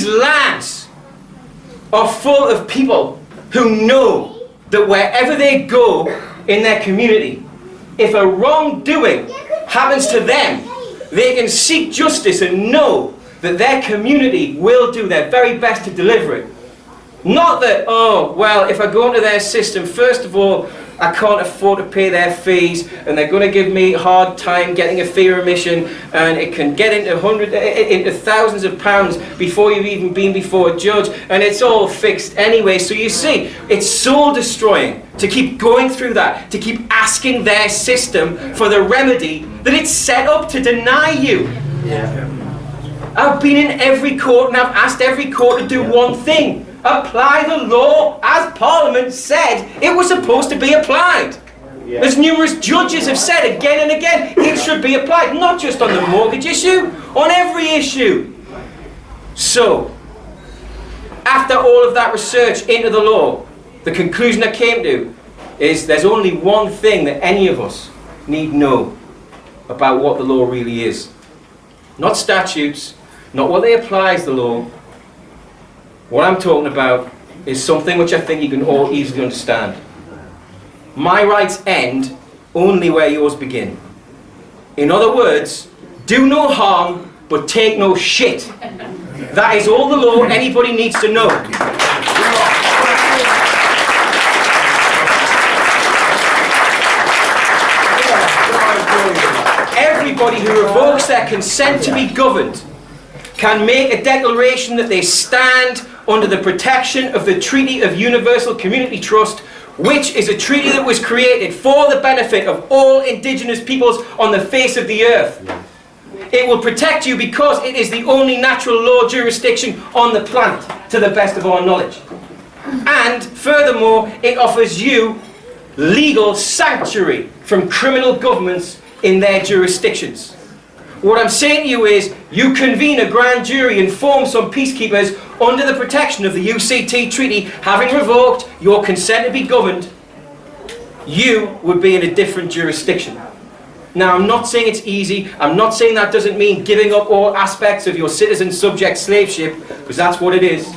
[SPEAKER 12] lands are full of people who know that wherever they go in their community, if a wrongdoing happens to them, they can seek justice and know that their community will do their very best to deliver it. Not that, oh, well, if I go into their system, first of all, I can't afford to pay their fees, and they're going to give me a hard time getting a fee remission, and it can get into thousands of pounds before you've even been before a judge, and it's all fixed anyway. So you see, it's soul destroying to keep going through that, to keep asking their system for the remedy that it's set up to deny you. I've been in every court, and I've asked every court to do one thing: apply the law as Parliament said it was supposed to be applied. As numerous judges have said again and again, it should be applied, not just on the mortgage issue, on every issue. So, after all of that research into the law, the conclusion I came to is there's only one thing that any of us need know about what the law really is. Not statutes, not what they apply as the law. What I'm talking about is something which I think you can all easily understand. My rights end only where yours begin. In other words, do no harm, but take no shit. That is all the law anybody needs to know. Everybody who revokes their consent to be governed can make a declaration that they stand under the protection of the Treaty of Universal Community Trust, which is a treaty that was created for the benefit of all indigenous peoples on the face of the earth. It will protect you because it is the only natural law jurisdiction on the planet, to the best of our knowledge. And furthermore, it offers you legal sanctuary from criminal governments in their jurisdictions. What I'm saying to you is, you convene a grand jury and form some peacekeepers under the protection of the UCT Treaty, having revoked your consent to be governed, you would be in a different jurisdiction. Now, I'm not saying it's easy. I'm not saying that doesn't mean giving up all aspects of your citizen subject slaveship, because that's what it is.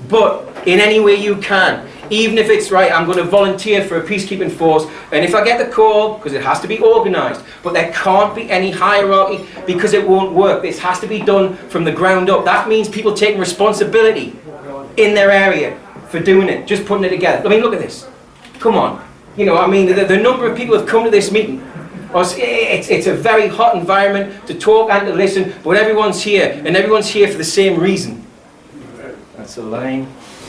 [SPEAKER 12] But in any way you can, even if it's right, I'm going to volunteer for a peacekeeping force, and if I get the call, because it has to be organised, but there can't be any hierarchy because it won't work. This has to be done from the ground up. That means people taking responsibility in their area for doing it, just putting it together. I mean, look at this. Come on. You know, I mean, the number of people who have come to this meeting, it's a very hot environment to talk and to listen, but everyone's here, and everyone's here for the same reason. That's a line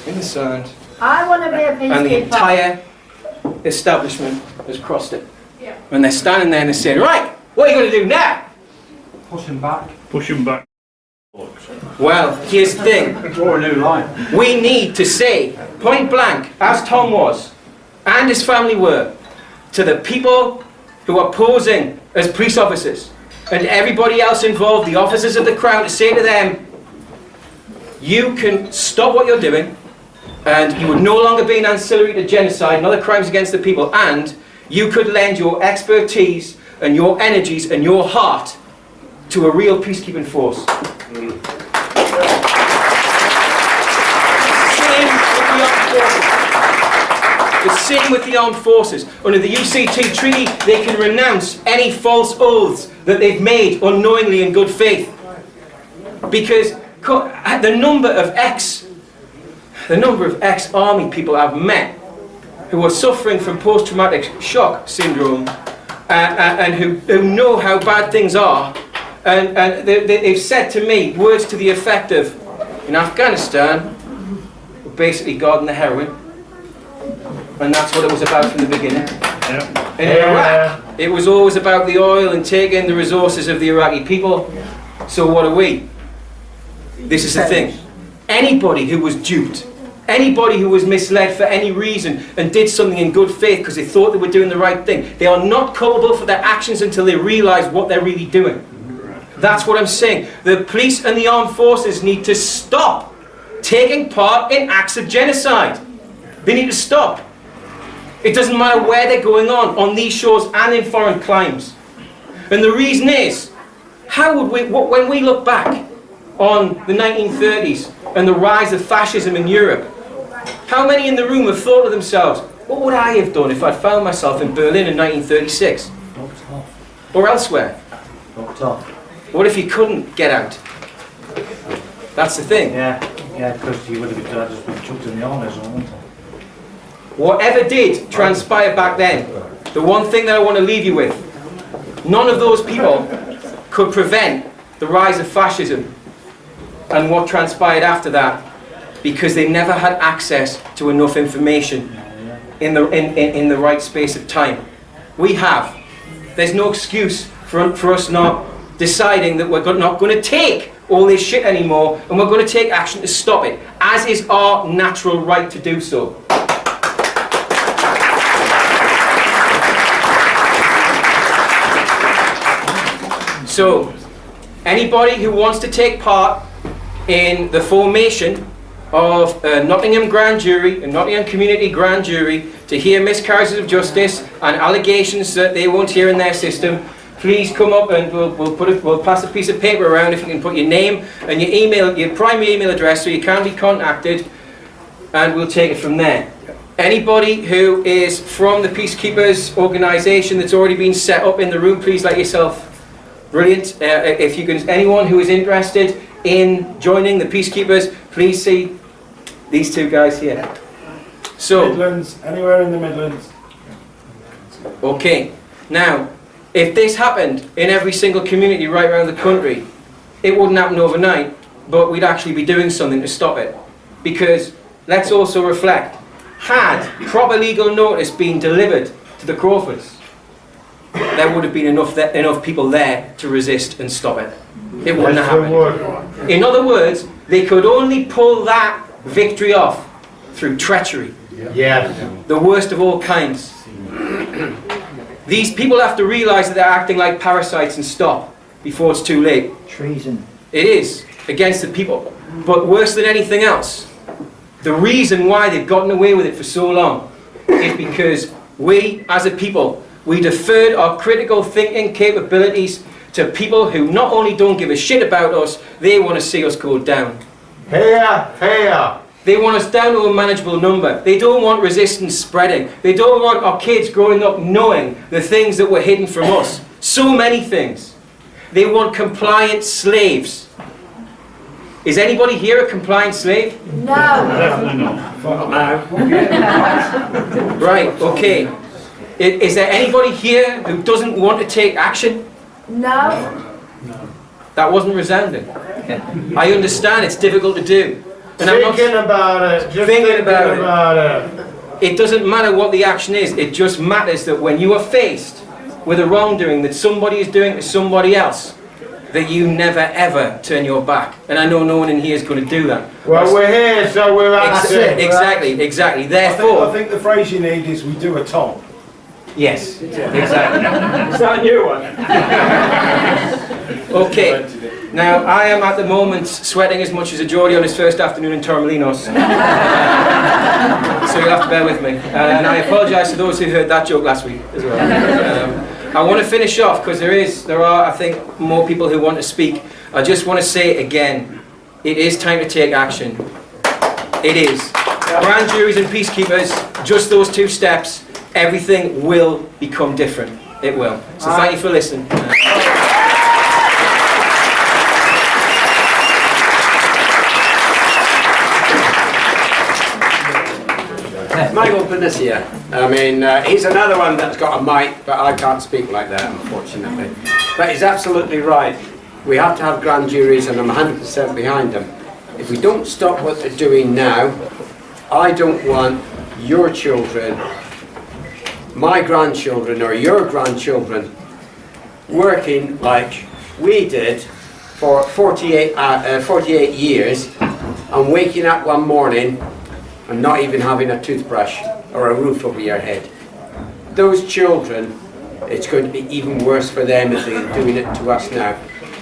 [SPEAKER 12] in the sand.
[SPEAKER 8] I want to be a peacekeeper.
[SPEAKER 12] And the entire establishment has crossed it.
[SPEAKER 6] Yeah.
[SPEAKER 12] And they're standing there and they're saying, right, what are you going to do now?
[SPEAKER 13] Push him back.
[SPEAKER 7] Push him back.
[SPEAKER 12] Well, here's the thing.
[SPEAKER 13] Draw a new line.
[SPEAKER 12] We need to say, point blank, as Tom was, and his family were, to the people who are posing as police officers, and everybody else involved, the officers of the Crown, to say to them, you can stop what you're doing, and you would no longer be an ancillary to genocide and other crimes against the people, and you could lend your expertise and your energies and your heart to a real peacekeeping force. The same with the armed forces. Under the UCT Treaty, they can renounce any false oaths that they've made unknowingly in good faith. Because the number of ex-army people I've met who are suffering from post-traumatic shock syndrome and who know how bad things are, and they've said to me words to the effect of, in Afghanistan, we're basically guarding the heroin, and that's what it was about from the beginning.
[SPEAKER 7] Yeah.
[SPEAKER 12] In Iraq, it was always about the oil and taking the resources of the Iraqi people. So what are we? This is the thing. Anybody who was duped, anybody who was misled for any reason and did something in good faith because they thought they were doing the right thing, they are not culpable for their actions until they realise what they're really doing. That's what I'm saying. The police and the armed forces need to stop taking part in acts of genocide. They need to stop. It doesn't matter where they're going on these shores and in foreign climes. And the reason is, how would we, when we look back on the 1930s and the rise of fascism in Europe, how many in the room have thought to themselves, what would I have done if I'd found myself in Berlin in 1936? Or elsewhere? What if you couldn't get out? That's the thing.
[SPEAKER 13] Yeah, because you would have just been chucked in the armies, wouldn't you?
[SPEAKER 12] Whatever did transpire back then, the one thing that I want to leave you with, none of those people could prevent the rise of fascism and what transpired after that, because they never had access to enough information in the right space of time. We have. There's no excuse for us not deciding that we're not going to take all this shit anymore, and we're going to take action to stop it, as is our natural right to do so. So, anybody who wants to take part in the formation of a Nottingham Grand Jury, a Nottingham Community Grand Jury, to hear miscarriages of justice and allegations that they won't hear in their system, please come up and we'll pass a piece of paper around. If you can put your name and your email, your primary email address, so you can be contacted, and we'll take it from there. Anybody who is from the Peacekeepers organisation that's already been set up in the room, please let yourself. Brilliant. If you can, anyone who is interested in joining the Peacekeepers, please see these two guys here. So,
[SPEAKER 3] Midlands, anywhere in the Midlands.
[SPEAKER 12] Okay. Now, if this happened in every single community right around the country, it wouldn't happen overnight, but we'd actually be doing something to stop it. Because, let's also reflect, had proper legal notice been delivered to the Crawfords, there would have been enough people there to resist and stop it. It wouldn't have happened. In other words, they could only pull that victory off through treachery.
[SPEAKER 9] Yeah.
[SPEAKER 12] The worst of all kinds. These people have to realise that they're acting like parasites and stop before it's too late.
[SPEAKER 10] Treason.
[SPEAKER 12] It is, against the people. But worse than anything else, the reason why they've gotten away with it for so long is because we, as a people, we deferred our critical thinking capabilities to people who not only don't give a shit about us, they want to see us go down.
[SPEAKER 9] Here, here.
[SPEAKER 12] They want us down to a manageable number. They don't want resistance spreading. They don't want our kids growing up knowing the things that were hidden from us. So many things. They want compliant slaves. Is anybody here a compliant slave?
[SPEAKER 8] No.
[SPEAKER 7] Definitely not.
[SPEAKER 12] Right, okay. Is there anybody here who doesn't want to take action?
[SPEAKER 8] No.
[SPEAKER 12] That wasn't resounding. I understand it's difficult to do. And I'm not
[SPEAKER 9] Thinking about it. Just
[SPEAKER 12] thinking about
[SPEAKER 9] it.
[SPEAKER 12] It doesn't matter what the action is. It just matters that when you are faced with a wrongdoing that somebody is doing to somebody else, that you never ever turn your back. And I know no one in here is going to do that.
[SPEAKER 9] Well, we're here, so we're acting.
[SPEAKER 12] Exactly. Therefore,
[SPEAKER 13] I think the phrase you need is we do a Tom.
[SPEAKER 12] yes, exactly.
[SPEAKER 5] Is that a new one?
[SPEAKER 12] Okay. Now, I am at the moment sweating as much as a Geordie on his first afternoon in Torremolinos. So you'll have to bear with me. And I apologise to those who heard that joke last week as well. I want to finish off because there are, I think, more people who want to speak. I just want to say again, it is time to take action. It is. Grand juries and peacekeepers, just those two steps, everything will become different. It will. So thank you for listening.
[SPEAKER 11] O Benicia. I mean, he's another one that's got a mic, but I can't speak like that, unfortunately. But he's absolutely right. We have to have grand juries, and I'm 100% behind them. If we don't stop what they're doing now, I don't want your children, my grandchildren, or your grandchildren working like we did for 48 years and waking up one morning and not even having a toothbrush or a roof over your head. Those children, it's going to be even worse for them if they're doing it to us now.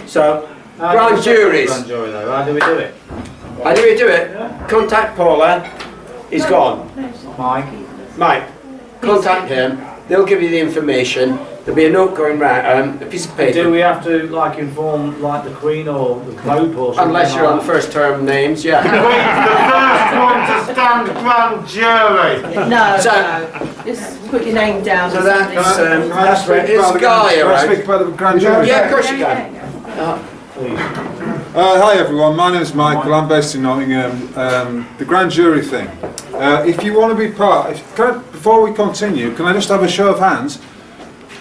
[SPEAKER 11] So, grand juries.
[SPEAKER 9] How do we do it?
[SPEAKER 11] How do we do it? Contact Paula. He's gone. Mike. Contact him. They'll give you the information. There'll be a note going round, a piece of paper.
[SPEAKER 13] Do we have to like inform like the Queen or the Pope or something?
[SPEAKER 11] Unless you're on first term names, yeah.
[SPEAKER 9] The Queen's the first one to stand grand jury.
[SPEAKER 2] No,
[SPEAKER 11] So-
[SPEAKER 2] no. Just put your name down.
[SPEAKER 11] So that's right. It's Guy
[SPEAKER 3] Can I
[SPEAKER 11] around.
[SPEAKER 3] speak about the grand jury?
[SPEAKER 11] Yeah, of course you can.
[SPEAKER 3] Hi everyone, my name is Michael, I'm based in Nottingham. The grand jury thing. If you want to be part, before we continue, can I just have a show of hands?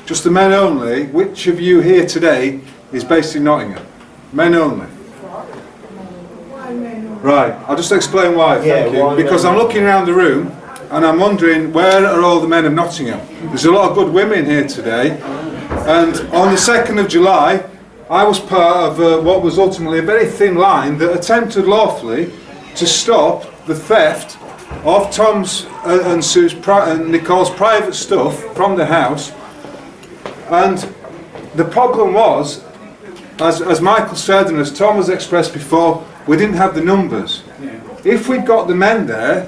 [SPEAKER 3] Just the men only. Which of you here today is based in Nottingham? Men only. Right, I'll just explain why, thank you. Because I'm looking around the room and I'm wondering, where are all the men of Nottingham? There's a lot of good women here today. And on the 2nd of July, I was part of what was ultimately a very thin line that attempted lawfully to stop the theft of Tom's and Sue's and Nicole's private stuff from the house. And the problem was, as Michael said and as Tom has expressed before, we didn't have the numbers. If we'd got the men there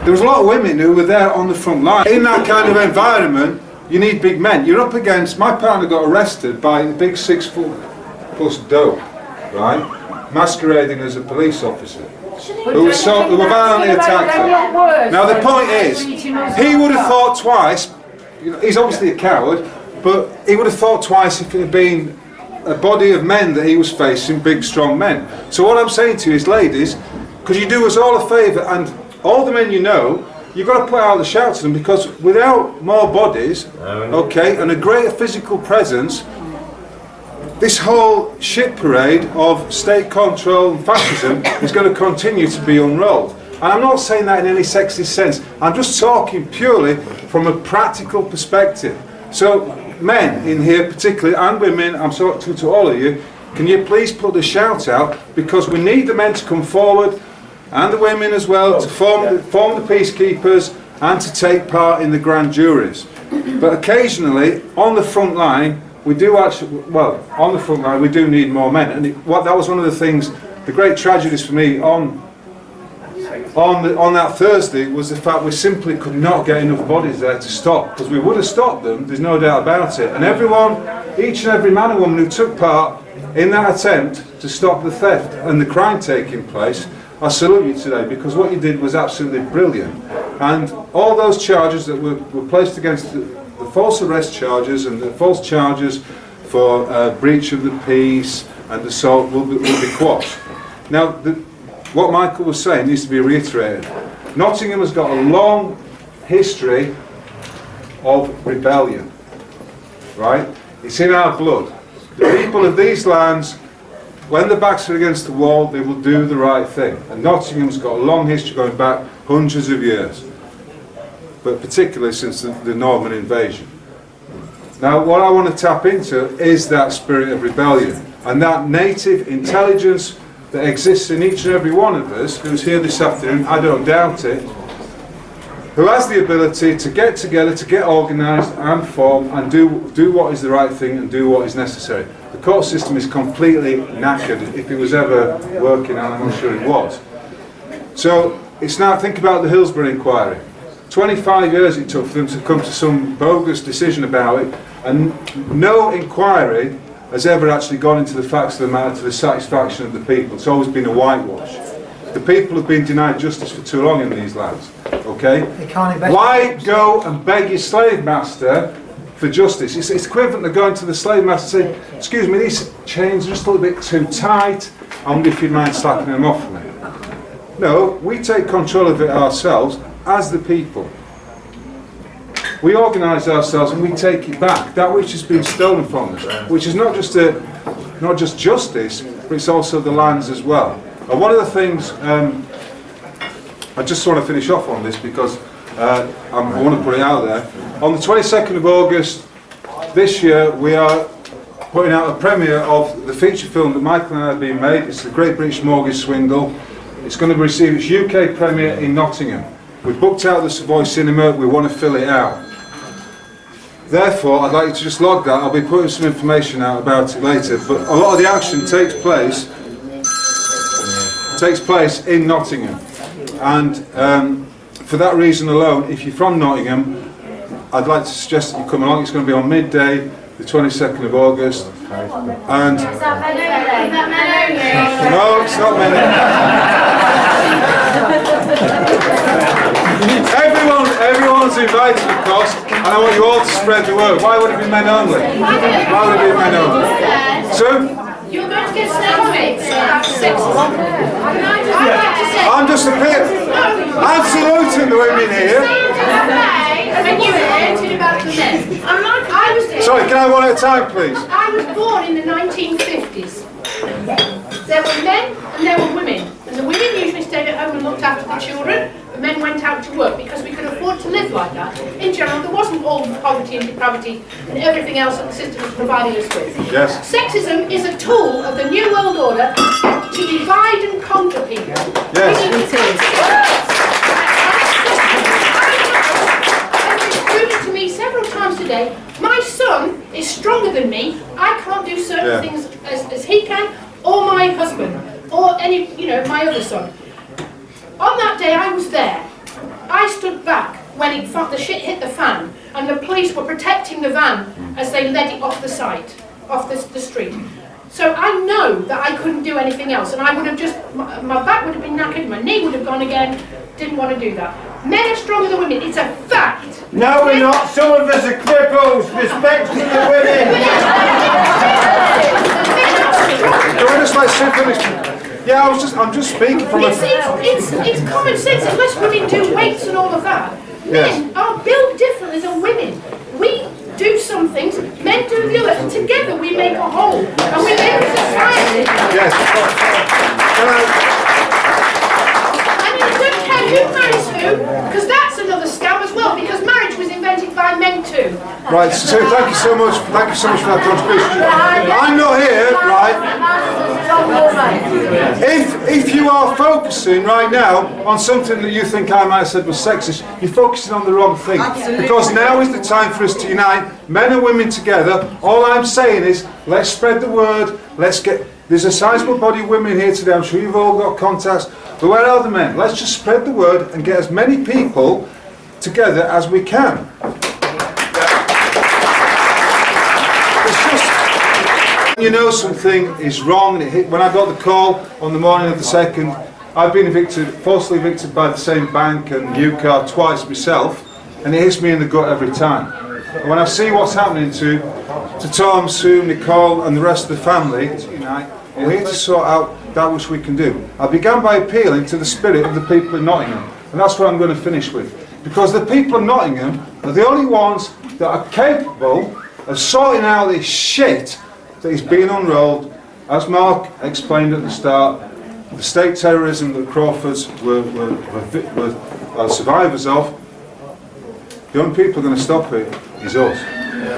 [SPEAKER 3] was a lot of women who were there on the front line. In that kind of environment, you need big men. You're up against, my partner got arrested by a big 6 foot plus dope, right? Masquerading as a police officer. Who were violently attacked her. Now the point is, he would have thought twice, he's obviously a coward, but he would have thought twice if it had been a body of men that he was facing, big strong men. So what I'm saying to you is, ladies, could you do us all a favour, and all the men you know, you've got to put out the shout to them, because without more bodies, okay, and a greater physical presence, this whole shit parade of state control and fascism is going to continue to be unrolled. And I'm not saying that in any sexist sense, I'm just talking purely from a practical perspective. So men in here particularly, and women, I'm talking to all of you, can you please put the shout out, because we need the men to come forward. and the women as well, to form the peacekeepers and to take part in the grand juries. But occasionally, on the front line, we do actually, well, on the front line, we do need more men. And that was one of the things, the great tragedies for me on that Thursday was the fact we simply could not get enough bodies there to stop, because we would have stopped them, there's no doubt about it. And everyone, each and every man and woman who took part in that attempt to stop the theft and the crime taking place, I salute you today, because what you did was absolutely brilliant. And all those charges that were placed against the false arrest charges and the false charges for breach of the peace and assault will be quashed. Now, what Michael was saying needs to be reiterated. Nottingham has got a long history of rebellion, right? It's in our blood. The people of these lands, when the backs are against the wall, they will do the right thing. And Nottingham's got a long history going back hundreds of years, but particularly since the Norman invasion. Now, what I want to tap into is that spirit of rebellion and that native intelligence that exists in each and every one of us who's here this afternoon, I don't doubt it, who has the ability to get together, to get organised and form and do what is the right thing and do what is necessary. The court system is completely knackered, if it was ever working, and I'm not sure it was. So it's now, think about the Hillsborough inquiry. 25 years it took for them to come to some bogus decision about it, and no inquiry has ever actually gone into the facts of the matter to the satisfaction of the people. It's always been a whitewash. The people have been denied justice for too long in these lands, okay? Why go and beg your slave master for justice? It's equivalent to going to the slave master and saying, excuse me, these chains are just a little bit too tight, I wonder if you'd mind slacking them off for me. No, we take control of it ourselves as the people. We organise ourselves and we take it back, that which has been stolen from us, which is not just justice, but it's also the lands as well. And one of the things, I just want to finish off on this because I want to put it out there. On the 22nd of August this year, we are putting out a premiere of the feature film that Michael and I have been made. It's the Great British Mortgage Swindle. It's going to receive its UK premiere in Nottingham. We've booked out the Savoy Cinema, we want to fill it out. Therefore, I'd like you to just log that. I'll be putting some information out about it later, but a lot of the action takes place in Nottingham. And for that reason alone, if you're from Nottingham, I'd like to suggest that you come along. It's going to be on midday, the 22nd of August. And
[SPEAKER 2] Is that men only?
[SPEAKER 3] no, it's not men Everyone's invited, of course, and I want you all to spread the word. Why would it be men only? Why would it be men only? So,
[SPEAKER 6] you're going to get statements about sexism.
[SPEAKER 3] I'm just appealing. I'm saluting the women here.
[SPEAKER 6] When you were about the men.
[SPEAKER 3] Sorry, can I have one at a time, please?
[SPEAKER 6] I was born in the 1950s. There were men and there were women. And the women usually stayed at home and looked after the children. The men went out to work because we could afford to live like that. In general, there wasn't all the poverty and depravity and everything else that the system was providing us with.
[SPEAKER 3] Yes.
[SPEAKER 6] Sexism is a tool of the New World Order to divide and conquer people.
[SPEAKER 3] Yes,
[SPEAKER 6] it is. It's proven to me several times today, my son is stronger than me. I can't do certain things as he can, or my husband, or any, my other son. On that day I was there. I stood back when the shit hit the fan and the police were protecting the van as they led it off the site, off the street. So I know that I couldn't do anything else, and I would have just, my back would have been knackered, my knee would have gone again. Didn't want to do that. Men are stronger than women, it's a fact.
[SPEAKER 9] No, we're not. Some of us are cripples. Respect to the women.
[SPEAKER 3] Can we just let Sue finish? Yeah, I'm just speaking from
[SPEAKER 6] it's common sense. Unless women do weights and all of that, men are built differently than women. We do some things, men do the other, and together we make a whole, and we make a society.
[SPEAKER 3] Yes.
[SPEAKER 6] And it doesn't care who marries who, because that's another scam as well, because marriage was invented by men too.
[SPEAKER 3] Right, so thank you so much for that contribution. I'm not here, right? If you are focusing right now on something that you think I might have said was sexist, you're focusing on the wrong thing.
[SPEAKER 2] Absolutely.
[SPEAKER 3] Because now is the time for us to unite men and women together. All I'm saying is, let's spread the word. There's a sizable body of women here today. I'm sure you've all got contacts. But where are the men? Let's just spread the word and get as many people together as we can. You know something is wrong. When I got the call on the morning of the 2nd, I've been falsely evicted by the same bank and UCAR twice myself, and it hits me in the gut every time. And when I see what's happening to Tom, Sue, Nicole and the rest of the family, tonight, we're here to sort out that which we can do. I began by appealing to the spirit of the people in Nottingham, and that's what I'm going to finish with. Because the people of Nottingham are the only ones that are capable of sorting out this shit that is being unrolled. As Mark explained at the start, the state terrorism that Crawfords were survivors of, the only people going to stop it is us.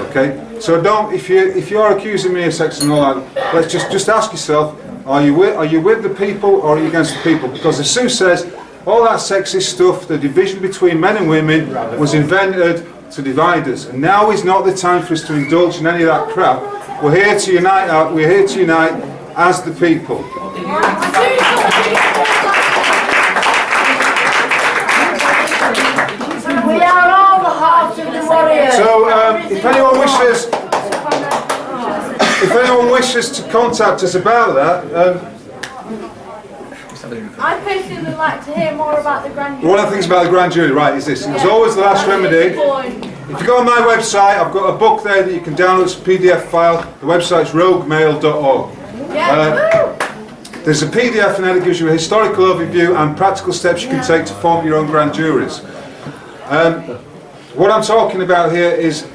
[SPEAKER 3] Okay? So don't, if you're accusing me of sex and all that, let's just ask yourself, are you with the people or are you against the people? Because as Sue says, all that sexist stuff, the division between men and women was invented to divide us. And now is not the time for us to indulge in any of that crap. We're here to unite as the people.
[SPEAKER 8] We are all the hearts of the warriors.
[SPEAKER 3] So if anyone wishes to contact us about that,
[SPEAKER 4] I personally would like to hear more about the grand jury.
[SPEAKER 3] one of the things about the grand jury, right, is this. It was always the last remedy. If you go on my website, I've got a book there that you can download as a PDF file. The website's roguemail.org. There's a PDF in there that gives you a historical overview and practical steps you can take to form your own grand juries. What I'm talking about here is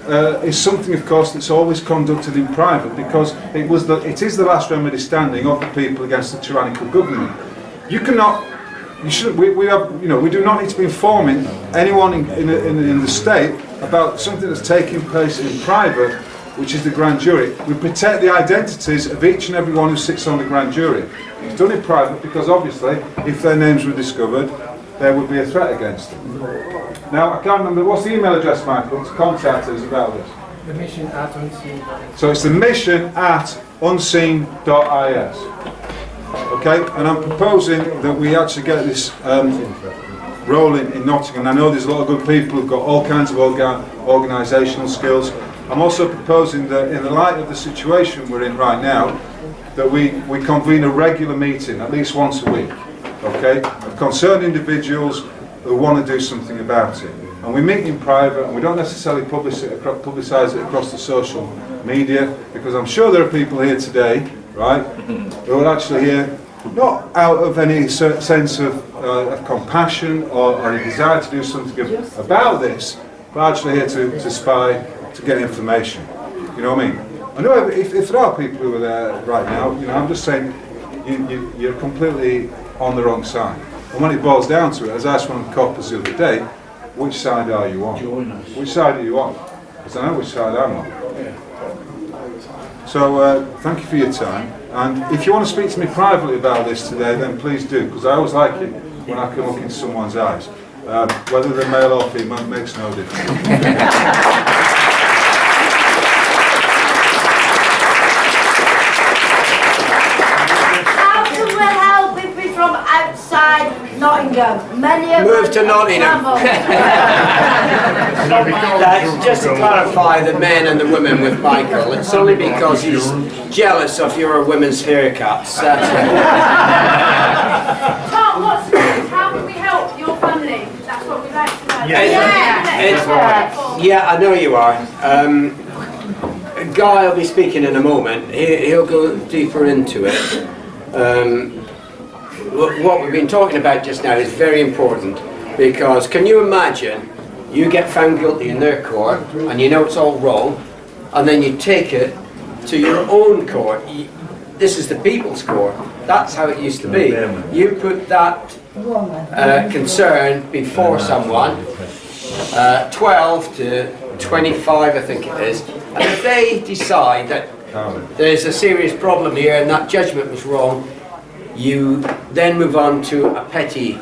[SPEAKER 3] something, of course, that's always conducted in private, because it is the last remedy standing of the people against the tyrannical government. You cannot. You shouldn't. We do not need to be informing anyone in the state about something that's taking place in private, which is the grand jury. We protect the identities of each and every one who sits on the grand jury. It's done in private because obviously, if their names were discovered, there would be a threat against them. Now, I can't remember, what's the email address, Michael, to contact us about this?
[SPEAKER 14] The mission at unseen.
[SPEAKER 3] So it's the mission at unseen.is. Okay, and I'm proposing that we actually get this rolling in Nottingham. I know there's a lot of good people who've got all kinds of organisational skills. I'm also proposing that in the light of the situation we're in right now, that we convene a regular meeting, at least once a week, okay, of concerned individuals who want to do something about it. And we meet in private, and we don't necessarily publicise it across the social media, because I'm sure there are people here today, right, who are actually here not out of any sense of compassion or a desire to do something about this, but actually here to spy, to get information. You know what I mean? I know if there are people who are there right now, I'm just saying you're completely on the wrong side. And when it boils down to it, as I asked one of the coppers the other day, which side are you on? Which side are you on? Because I know which side I'm on. So thank you for your time. And if you want to speak to me privately about this today, then please do, because I always like it when I can look into someone's eyes. Whether they're male or female makes no difference.
[SPEAKER 8] From outside Nottingham. Many of
[SPEAKER 11] Move to Nottingham. Just to clarify the men and the women with Michael, it's only because he's jealous of your women's haircuts. That's
[SPEAKER 6] Tom, how can we help your family? That's what we'd like to know.
[SPEAKER 11] Yeah, I know you are. Guy will be speaking in a moment. He'll go deeper into it. What we've been talking about just now is very important, because can you imagine you get found guilty in their court and you know it's all wrong, and then you take it to your own court. This is the people's court. That's how it used to be. You put that concern before someone, 12 to 25 I think it is, and if they decide that there's a serious problem here and that judgment was wrong, you then move on to a petty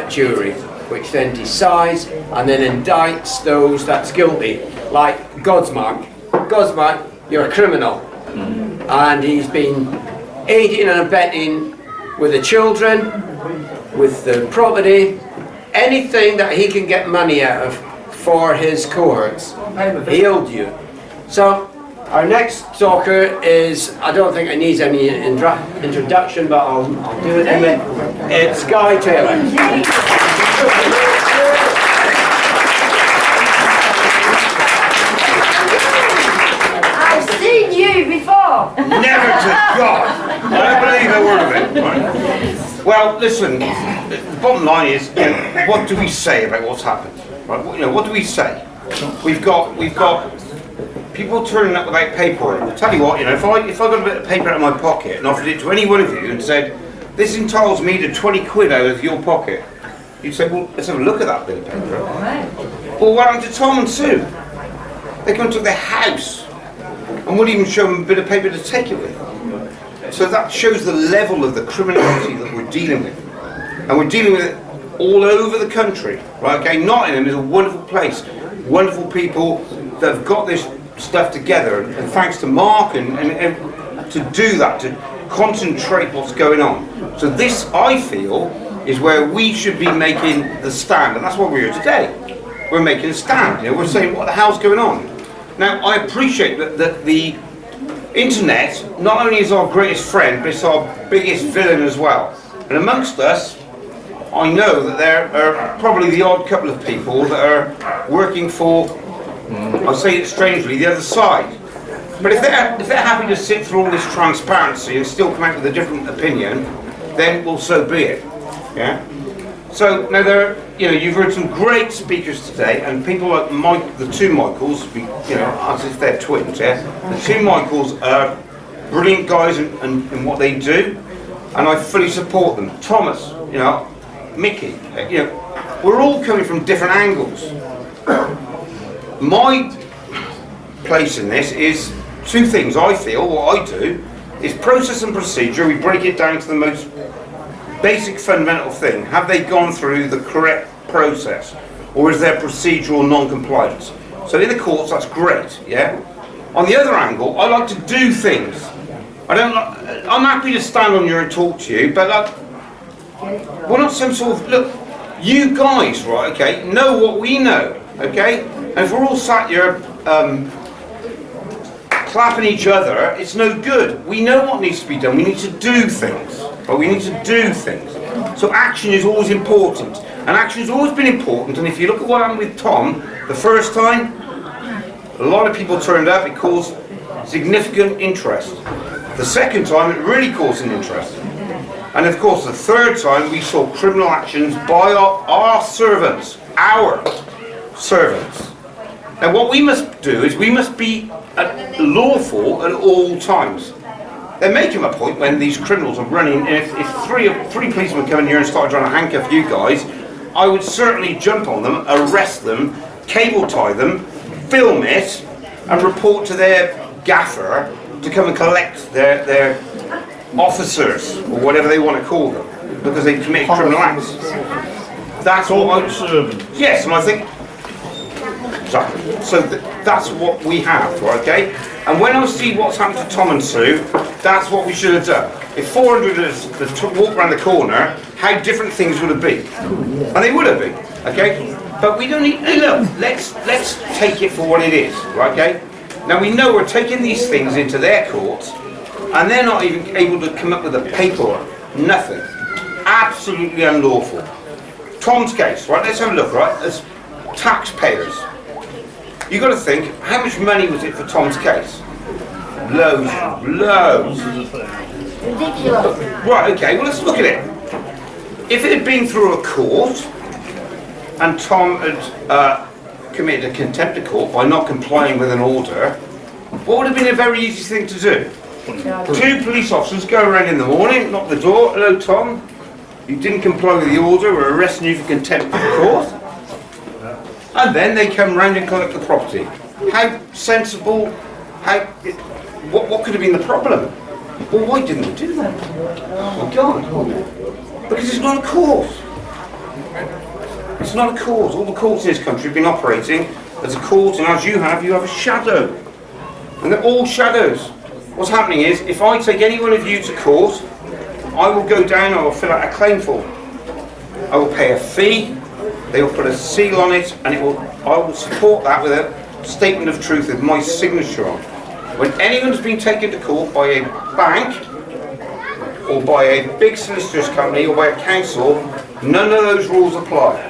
[SPEAKER 11] jury, which then decides and then indicts those that's guilty, like Godsmark. Godsmark, you're a criminal, and he's been aiding and abetting with the children, with the property, anything that he can get money out of for his cohorts. He owed you. So our next talker is, I don't think it needs any introduction, but I'll do it anyway. It's Guy Taylor.
[SPEAKER 8] I've seen you before.
[SPEAKER 14] Never to God! I don't believe a word of it. Right? Well, listen, the bottom line is, what do we say about what's happened? Right? What do we say? We've got people turning up without paperwork. I'll tell you what, if I got a bit of paper out of my pocket and offered it to any one of you and said, this entitles me to 20 quid out of your pocket, you'd say, well, let's have a look at that bit of paper. Well, what happened to Tom and Sue? They come to their house and wouldn't even show them a bit of paper to take it with. So that shows the level of the criminality that we're dealing with. And we're dealing with it all over the country. Right? Okay, Nottingham is a wonderful place. Wonderful people that have got this stuff together. And thanks to Mark and to do that, to concentrate what's going on. So this, I feel, is where we should be making the stand. And that's why we're here today. We're making a stand. We're saying, what the hell's going on? Now, I appreciate that the internet not only is our greatest friend, but it's our biggest villain as well. And amongst us, I know that there are probably the odd couple of people that are working for, I'll say it strangely, the other side. But if they're happy to sit through all this transparency and still come out with a different opinion, then well, so be it. Yeah. So now you've heard some great speakers today, and people like the two Michaels, as if they're twins. Yeah. The two Michaels are brilliant guys in what they do, and I fully support them. Thomas, Mickey, we're all coming from different angles. My place in this is two things. I feel what I do is process and procedure. We break it down to the most basic fundamental thing. Have they gone through the correct process, or is there procedural non-compliance? So in the courts, that's great. Yeah. On the other angle, I like to do things. I'm happy to stand on here and talk to you, but we're not some sort of, look, you guys, right, okay, know what we know, okay? And if we're all sat here clapping each other, it's no good. We know what needs to be done. We need to do things. Right? We need to do things. So action is always important. And action has always been important. And if you look at what happened with Tom, the first time, a lot of people turned up. It caused significant interest. The second time, it really caused an interest. And of course, the third time, we saw criminal actions by our servants, our servants. Now, what we must do is we must be lawful at all times. There may come a point when these criminals are running, and if three policemen come in here and start trying to handcuff you guys, I would certainly jump on them, arrest them, cable tie them, film it, and report to their gaffer to come and collect their officers, or whatever they want to call them, because they've committed criminal acts. That's what yes, and I think so. That's what we have, okay? And when I see what's happened to Tom and Sue, that's what we should have done. If 400 had walked around the corner, how different things would have been, and they would have been, okay? But we don't need. Look, let's take it for what it is, right? Okay? Now we know we're taking these things into their courts, and they're not even able to come up with a paperwork. Nothing. Absolutely unlawful. Tom's case, right? Let's have a look, right? As taxpayers, you've got to think, how much money was it for Tom's case? Loads.
[SPEAKER 8] Ridiculous.
[SPEAKER 14] Right, okay, well let's look at it. If it had been through a court, and Tom had committed a contempt of court by not complying with an order, what would have been a very easy thing to do? Two police officers go around in the morning, knock the door, hello Tom, you didn't comply with the order, we're arresting you for contempt of court. And then they come round and collect the property. How sensible, what could have been the problem? Well, why didn't they do that? Oh God. Because it's not a cause. It's not a cause. All the courts in this country have been operating as a court, and as you have a shadow. And they're all shadows. What's happening is, if I take any one of you to court, I will go down, I will fill out a claim form. I will pay a fee, they will put a seal on it, and I will support that with a statement of truth with my signature on. When anyone's been taken to court by a bank, or by a big solicitor's company, or by a council, none of those rules apply.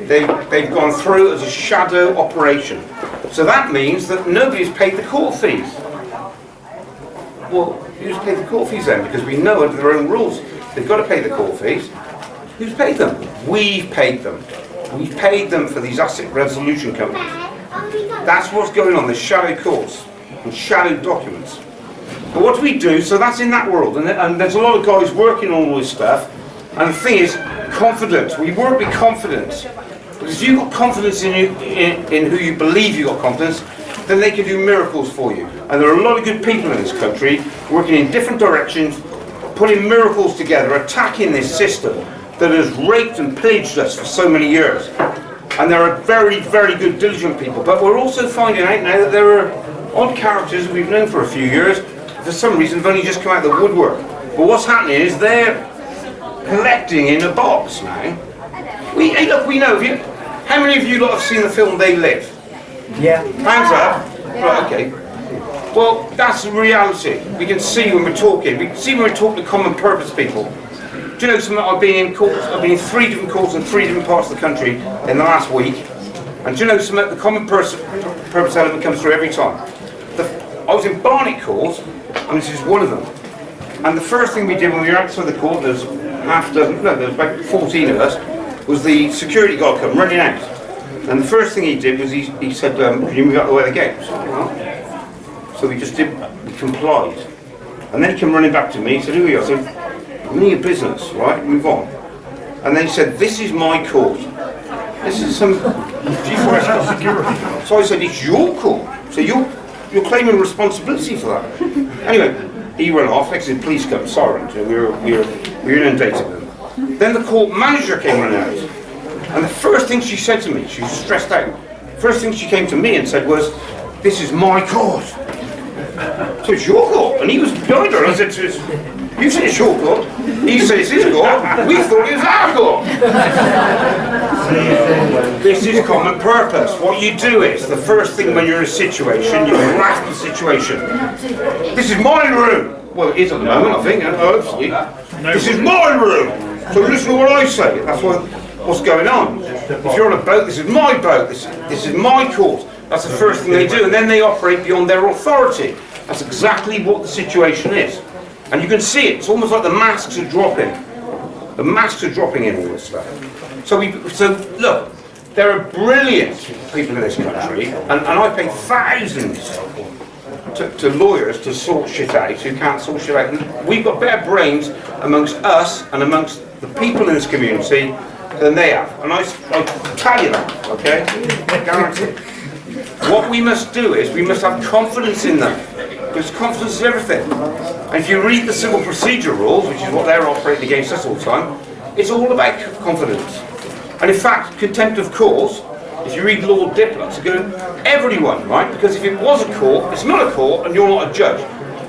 [SPEAKER 14] They've gone through as a shadow operation. So that means that nobody's paid the court fees. Well, who's paid the court fees then? Because we know under their own rules they've got to pay the court fees. Who's paid them? We've paid them. We've paid them for these asset resolution companies. That's what's going on, the shadow courts and shadow documents. But what do we do? So that's in that world, and there's a lot of guys working on all this stuff. And the thing is, confidence. We work with confidence. Because if you've got confidence in who you believe you've got confidence, then they can do miracles for you. And there are a lot of good people in this country working in different directions, putting miracles together, attacking this system that has raped and pillaged us for so many years. And there are very, very good, diligent people. But we're also finding out now that there are odd characters we've known for a few years, for some reason have only just come out of the woodwork. But what's happening is they're collecting in a box now. Hey, look, we know. How many of you lot have seen the film They Live? Yeah. Hands up. Yeah. Right, okay. Well, that's the reality. We can see when we're talking. We can see when we're talking to common purpose people. Do you know something? I've been in courts. I've been in 3 different courts in 3 different parts of the country in the last week. And do you know something? The common purpose element comes through every time. I was in Barnet Court, and this is one of them. And the first thing we did when we were outside the court, there was about 14 of us, was the security guard come running out. And the first thing he did was he said, can you move out of the way of the gate? So we just did, we complied. And then he came running back to me, he said, who are you? I said, I'm in your business, right, move on. And then he said, this is my court. This is some G4S security. So I said, it's your court. So you're claiming responsibility for that. Anyway, he ran off, next to the police come, silent, and we were inundated with them. Then the court manager came running out. And the first thing she said to me, she was stressed out, first thing she came to me and said was, this is my court. So it's your court. And he was behind her, and I said to him, you said it's your court. He said it's his court. We thought it was our court. This is common purpose. What you do is, the first thing when you're in a situation, you grasp the situation. This is my room. Well, it is at the moment, I think, hopefully. This is my room. So listen to what I say. That's what's going on. If you're on a boat, this is my boat. This is my court. That's the first thing they do. And then they operate beyond their authority. That's exactly what the situation is. And you can see it. It's almost like the masks are dropping. The masks are dropping in all this stuff. So look, there are brilliant people in this country, and I pay thousands to lawyers to sort shit out who can't sort shit out. And we've got better brains amongst us and amongst the people in this community than they have. And I tell you that, okay? Guaranteed. What we must do is we must have confidence in them. Because confidence is everything. And if you read the civil procedure rules, which is what they're operating against us all the time, it's all about confidence. And in fact, contempt of court, if you read Lord Diplock's, it's going to everyone, right? Because if it was a court, it's not a court and you're not a judge.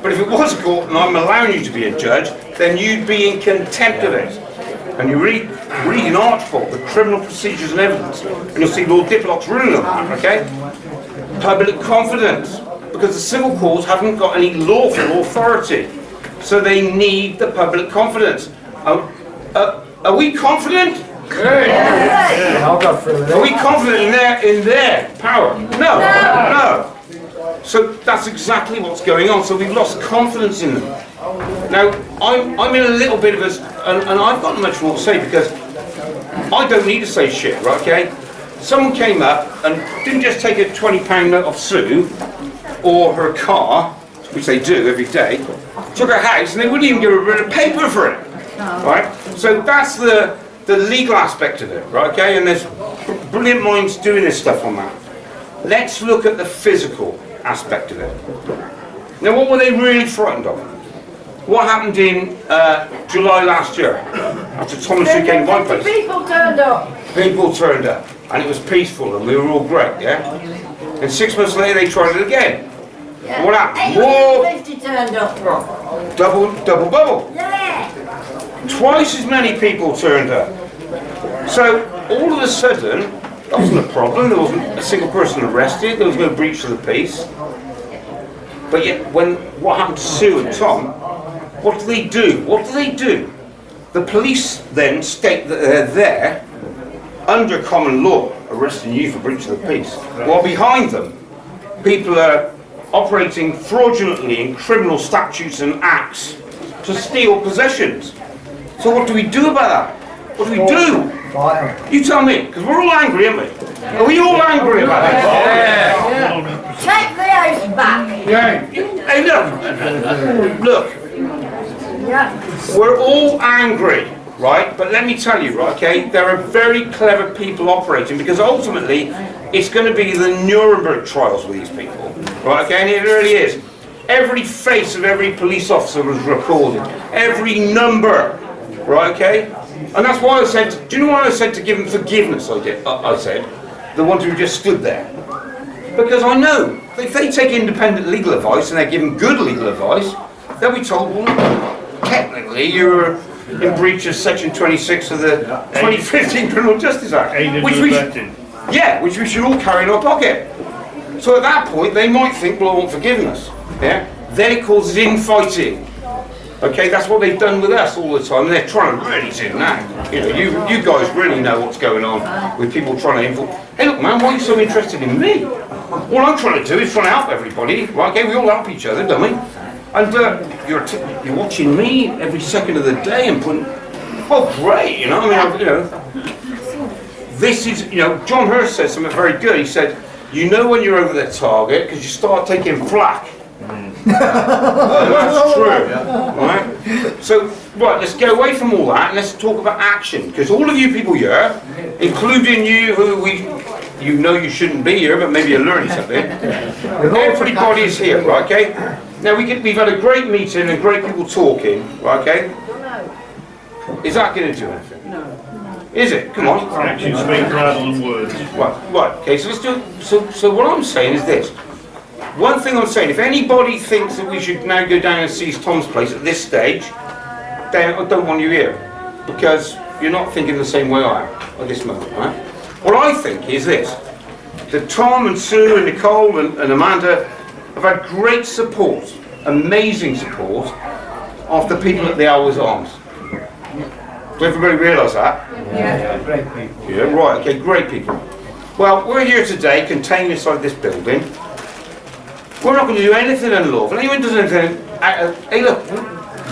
[SPEAKER 14] But if it was a court and I'm allowing you to be a judge, then you'd be in contempt of it. And you read in Archbold, the criminal procedures and evidence, and you'll see Lord Diplock's ruling on that, okay? Public confidence. Because the civil courts haven't got any lawful authority. So they need the public confidence. Are we confident? Yeah. Are we confident in their power? No. So that's exactly what's going on. So we've lost confidence in them. Now, I'm in a little bit of and I've got much more to say because I don't need to say shit, right, okay? Someone came up and didn't just take a £20 note off Sue or her car, which they do every day, took her house and they wouldn't even give her a bit of paper for it, right? So that's the legal aspect of it, right, okay? And there's brilliant minds doing this stuff on that. Let's look at the physical aspect of it. Now, what were they really frightened of? What happened in July last year, after Thomas Sue came to my place?
[SPEAKER 8] People turned up.
[SPEAKER 14] People turned up, and it was peaceful, and we were all great, yeah? And 6 months later, they tried it again.
[SPEAKER 8] Yeah.
[SPEAKER 14] What happened?
[SPEAKER 8] 850 turned up.
[SPEAKER 14] Double bubble.
[SPEAKER 8] Yeah.
[SPEAKER 14] Twice as many people turned up. So, all of a sudden, that wasn't a problem. There wasn't a single person arrested. There was no breach of the peace. But yet, what happened to Sue and Tom, what do they do? What do they do? The police then state that they're there, under common law, arresting you for breach of the peace. While behind them, people are operating fraudulently in criminal statutes and acts to steal possessions. So what do we do about that? What do we do? You tell me, because we're all angry, aren't we? Are we all angry about it?
[SPEAKER 8] Yeah. Take the house back.
[SPEAKER 14] Yeah. Hey, look.
[SPEAKER 8] Yeah.
[SPEAKER 14] We're all angry, right? But let me tell you, right, okay, there are very clever people operating, because ultimately it's going to be the Nuremberg trials with these people, right, okay, and it really is. Every face of every police officer was recorded, every number, right, okay? And that's why I said, do you know why I said to give them forgiveness, I said, the ones who just stood there? Because I know, if they take independent legal advice and they're given good legal advice, they'll be told, well, technically you're in breach of section 26 of the 2015 Criminal Justice Act, which we should all carry in our pocket. So at that point they might think, well, I want forgiveness. Yeah? Then it causes infighting. Okay, that's what they've done with us all the time, and they're trying to really do now. You know, you guys really know what's going on with people trying to influence. Hey, look, man, why are you so interested in me? All I'm trying to do is trying to help everybody. Right? Okay, we all help each other, don't we? And you're watching me every second of the day and putting, well, great, you know. I mean, you know, this is, you know, John Hurst said something very good. He said, you know when you're over the target because you start taking flak. That's true, right? So, right, let's get away from all that and let's talk about action. Because all of you people here, including you who you know you shouldn't be here, but maybe you're learning something. Everybody is here, right, okay? Now we've had a great meeting and great people talking, right, okay? Is that going to do anything? No. Is it? Come on.
[SPEAKER 7] Actions speak louder than words.
[SPEAKER 14] Right, okay, so let's do it. So what I'm saying is this. One thing I'm saying, if anybody thinks that we should now go down and seize Tom's place at this stage, then I don't want you here. Because you're not thinking the same way I am at this moment, right? What I think is this. That Tom and Sue and Nicole and Amanda have had great support, amazing support, of the people at the Hours Arms. Does everybody realise that?
[SPEAKER 10] Yeah, great people.
[SPEAKER 14] Yeah, right, okay, great people. Well, we're here today, contained inside this building. We're not going to do anything unlawful. Anyone does anything, hey look,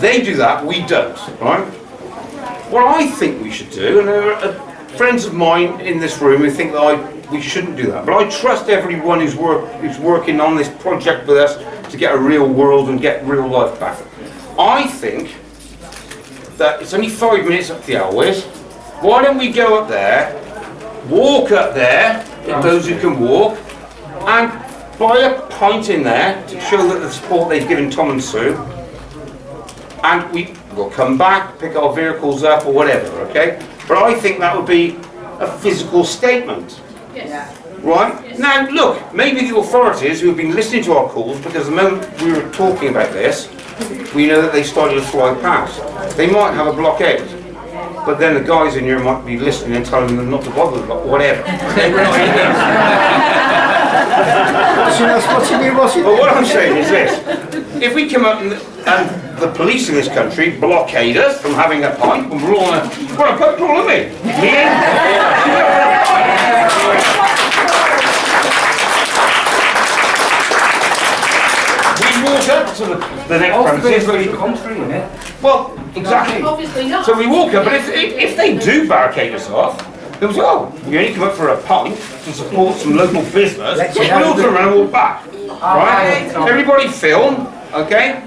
[SPEAKER 14] they do that, we don't, right? What I think we should do, and there are friends of mine in this room who think that we shouldn't do that, but I trust everyone who's working on this project with us to get a real world and get real life back. I think that it's only 5 minutes up the Hours. Why don't we go up there, walk up there, those who can walk, and buy a pint in there to show that the support they've given Tom and Sue, and we'll come back, pick our vehicles up or whatever, okay? But I think that would be a physical statement.
[SPEAKER 6] Yes.
[SPEAKER 14] Right? Yes. Now look, maybe the authorities who have been listening to our calls, because the moment we were talking about this, we know that they started to fly past. They might have a blockade. But then the guys in here might be listening and telling them not to bother with whatever. But what I'm saying is this. If we come up and the police in this country blockade us from having a pint, and we're on a pub crawl, aren't we? We walk up to the next premises. Well, exactly.
[SPEAKER 6] Obviously not.
[SPEAKER 14] So we walk up, but if they do barricade us off, they'll say, oh, you only come up for a pint to support some local business, we'll turn around and walk back. Right? Everybody film, okay?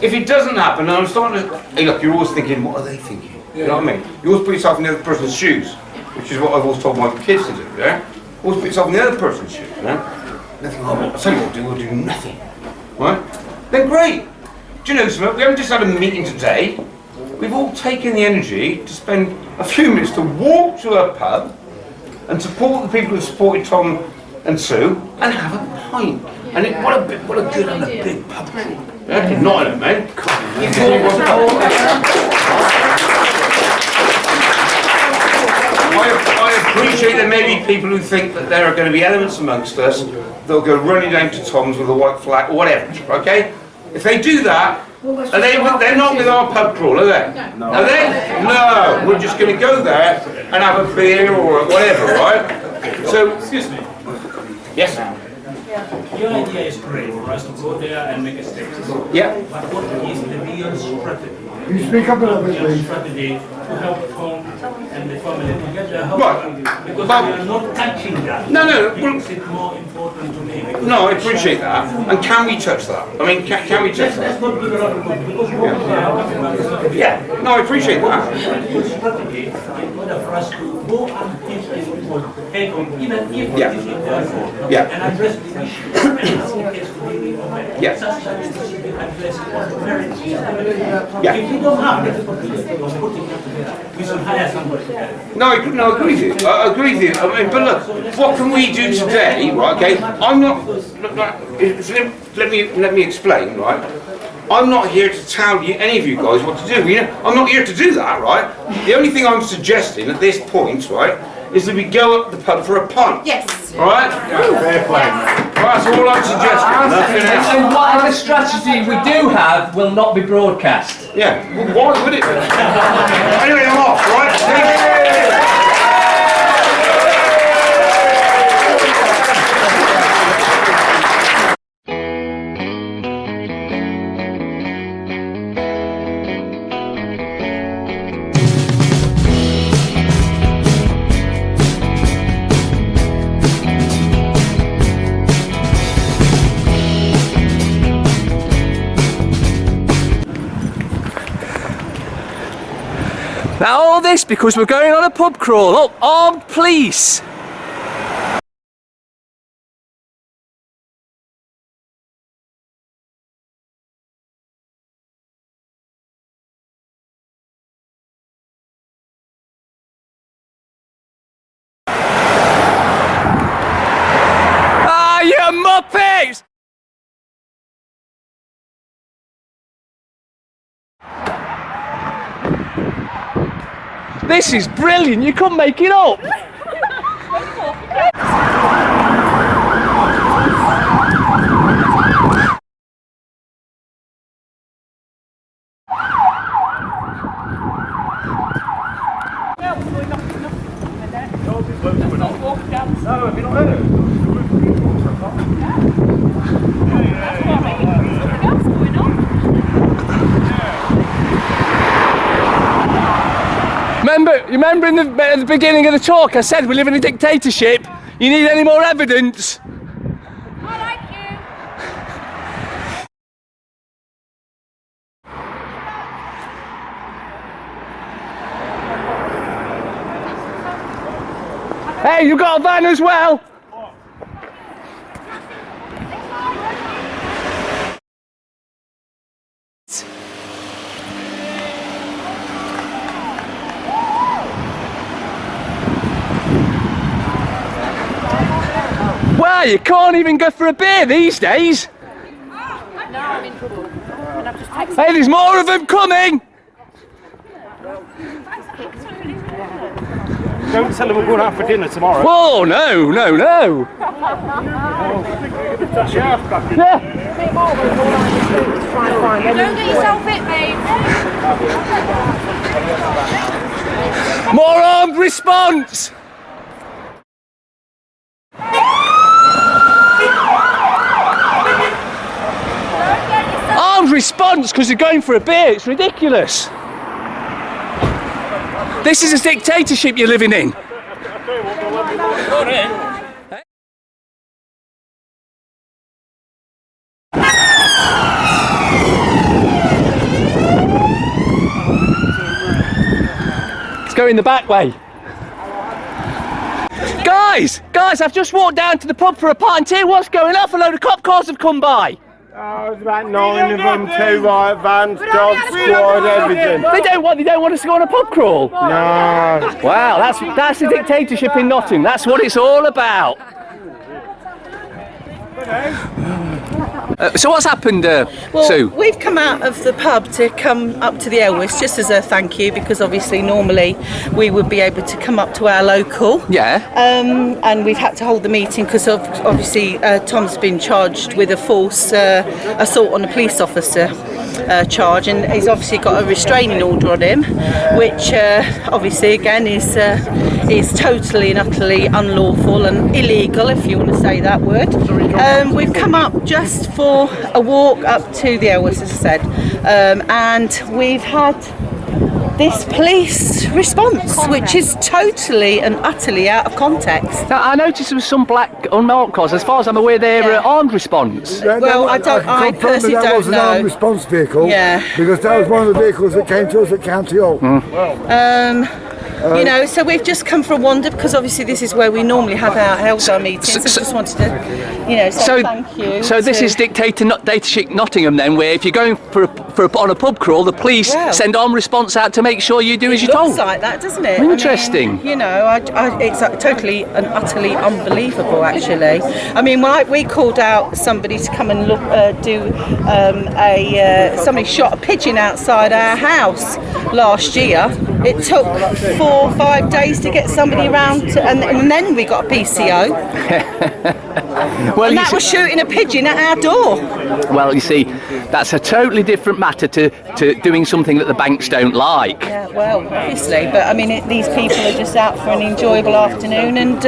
[SPEAKER 14] If it doesn't happen, and I'm starting to, hey look, you're always thinking, what are they thinking? You know what I mean? You always put yourself in the other person's shoes, which is what I've always told my kids to do, yeah? Always put yourself in the other person's shoes, yeah? Nothing, I'll tell you what we'll do nothing. Right? then great. Do you know something? We haven't just had a meeting today. We've all taken the energy to spend a few minutes to walk to a pub and support the people who supported Tom and Sue and have a pint. And what a good and a big pub crawl. Yeah, Nottingham, man. I appreciate there may be people who think that there are going to be elements amongst us that'll go running down to Tom's with a white flag or whatever, okay? If they do that, they're not with our pub crawl, are they? No. Are they? No. We're just going to go there and have a beer or whatever, right? So,
[SPEAKER 15] excuse me.
[SPEAKER 14] Yes.
[SPEAKER 15] Your idea is great for us to go there and make a statement.
[SPEAKER 14] Yeah.
[SPEAKER 15] But what is the real strategy?
[SPEAKER 16] You speak up a little bit, please.
[SPEAKER 15] Strategy to help Tom and the family together.
[SPEAKER 14] Right.
[SPEAKER 15] Because we are not touching that.
[SPEAKER 14] No.
[SPEAKER 15] It makes it more important to me.
[SPEAKER 14] No, I appreciate that. And can we touch that? I mean, can we touch that?
[SPEAKER 15] Let's not give it up because
[SPEAKER 14] Yeah. No, I appreciate that.
[SPEAKER 15] strategy in order for us to go and teach these people head on, even if it is in their fault, and address the issue.
[SPEAKER 14] Yeah.
[SPEAKER 15] Such that it should be addressed very easily.
[SPEAKER 14] Yeah.
[SPEAKER 15] If we don't have the capability of putting that together, we should hire somebody.
[SPEAKER 14] No, I agree with you. I agree with you. I mean, but look, what can we do today, right? Okay, I'm not. Let me explain, right? I'm not here to tell you any of you guys what to do. You know, I'm not here to do that, right? The only thing I'm suggesting at this point, right, is that we go up the pub for a pint.
[SPEAKER 6] Yes.
[SPEAKER 14] All right? Fair play. That's all I'm suggesting. Nothing else.
[SPEAKER 1] And whatever strategy we do have will not be broadcast.
[SPEAKER 14] Yeah. Well, why would it? Anyway, I'm off. Right?
[SPEAKER 1] Now all this because we're going on a pub crawl. Oh, armed police! Ah, you muppets! This is brilliant, you couldn't make it up! Remember in the beginning of the talk I said we live in a dictatorship? You need any more evidence?
[SPEAKER 6] I like you.
[SPEAKER 1] Hey, you got a van as well? Wow, you can't even go for a beer these days.
[SPEAKER 6] No, I'm in trouble. And I've just texted.
[SPEAKER 1] Hey, there's more of them coming.
[SPEAKER 17] Don't tell them we're going out for dinner tomorrow.
[SPEAKER 1] Oh, no.
[SPEAKER 6] Don't get yourself hit, mate.
[SPEAKER 1] More armed response. Armed response because they're going for a beer. It's ridiculous. This is a dictatorship you're living in. Let's go in the back way. Guys, I've just walked down to the pub for a pint here. What's going on? A load of cop cars have come by.
[SPEAKER 9] Oh, it's about 9 of them, 2 riot vans, dog squad, everything.
[SPEAKER 1] They don't want us to go on a pub crawl?
[SPEAKER 9] No.
[SPEAKER 1] Wow, that's the dictatorship in Nottingham. That's what it's all about. So what's happened, Sue?
[SPEAKER 18] We've come out of the pub to come up to the Elwes just as a thank you, because obviously normally we would be able to come up to our local.
[SPEAKER 1] Yeah.
[SPEAKER 18] And we've had to hold the meeting because obviously Tom's been charged with a false assault on a police officer charge, and he's obviously got a restraining order on him, which obviously again is totally and utterly unlawful and illegal, if you want to say that word. We've come up just for a walk up to the Elwes, as I said, and we've had this police response, which is totally and utterly out of context.
[SPEAKER 1] Now, I noticed there was some black unmarked cars. As far as I'm aware, they're armed response.
[SPEAKER 18] Well, I personally
[SPEAKER 16] that
[SPEAKER 18] don't
[SPEAKER 16] was an
[SPEAKER 18] know.
[SPEAKER 16] armed response vehicle.
[SPEAKER 18] Yeah.
[SPEAKER 16] Because that was one of the vehicles that came to us at County Hall.
[SPEAKER 18] You know, so we've just come for a wander because obviously this is where we normally have our meetings. So just wanted to, you know, say thank you.
[SPEAKER 1] So this is dictatorship Nottingham then, where if you're going on a pub crawl, the police send armed response out to make sure you do as you're told.
[SPEAKER 18] It looks like that, doesn't it?
[SPEAKER 1] Interesting.
[SPEAKER 18] I mean, you know, it's totally and utterly unbelievable, actually. I mean, we called out somebody to come and look, somebody shot a pigeon outside our house last year. It took 4 or 5 days to get somebody around, and then we got a PCO.
[SPEAKER 1] Well,
[SPEAKER 18] and that was shooting a pigeon at our door.
[SPEAKER 1] Well, you see, that's a totally different matter to doing something that the banks don't like.
[SPEAKER 18] Yeah, well, obviously, but I mean, these people are just out for an enjoyable afternoon and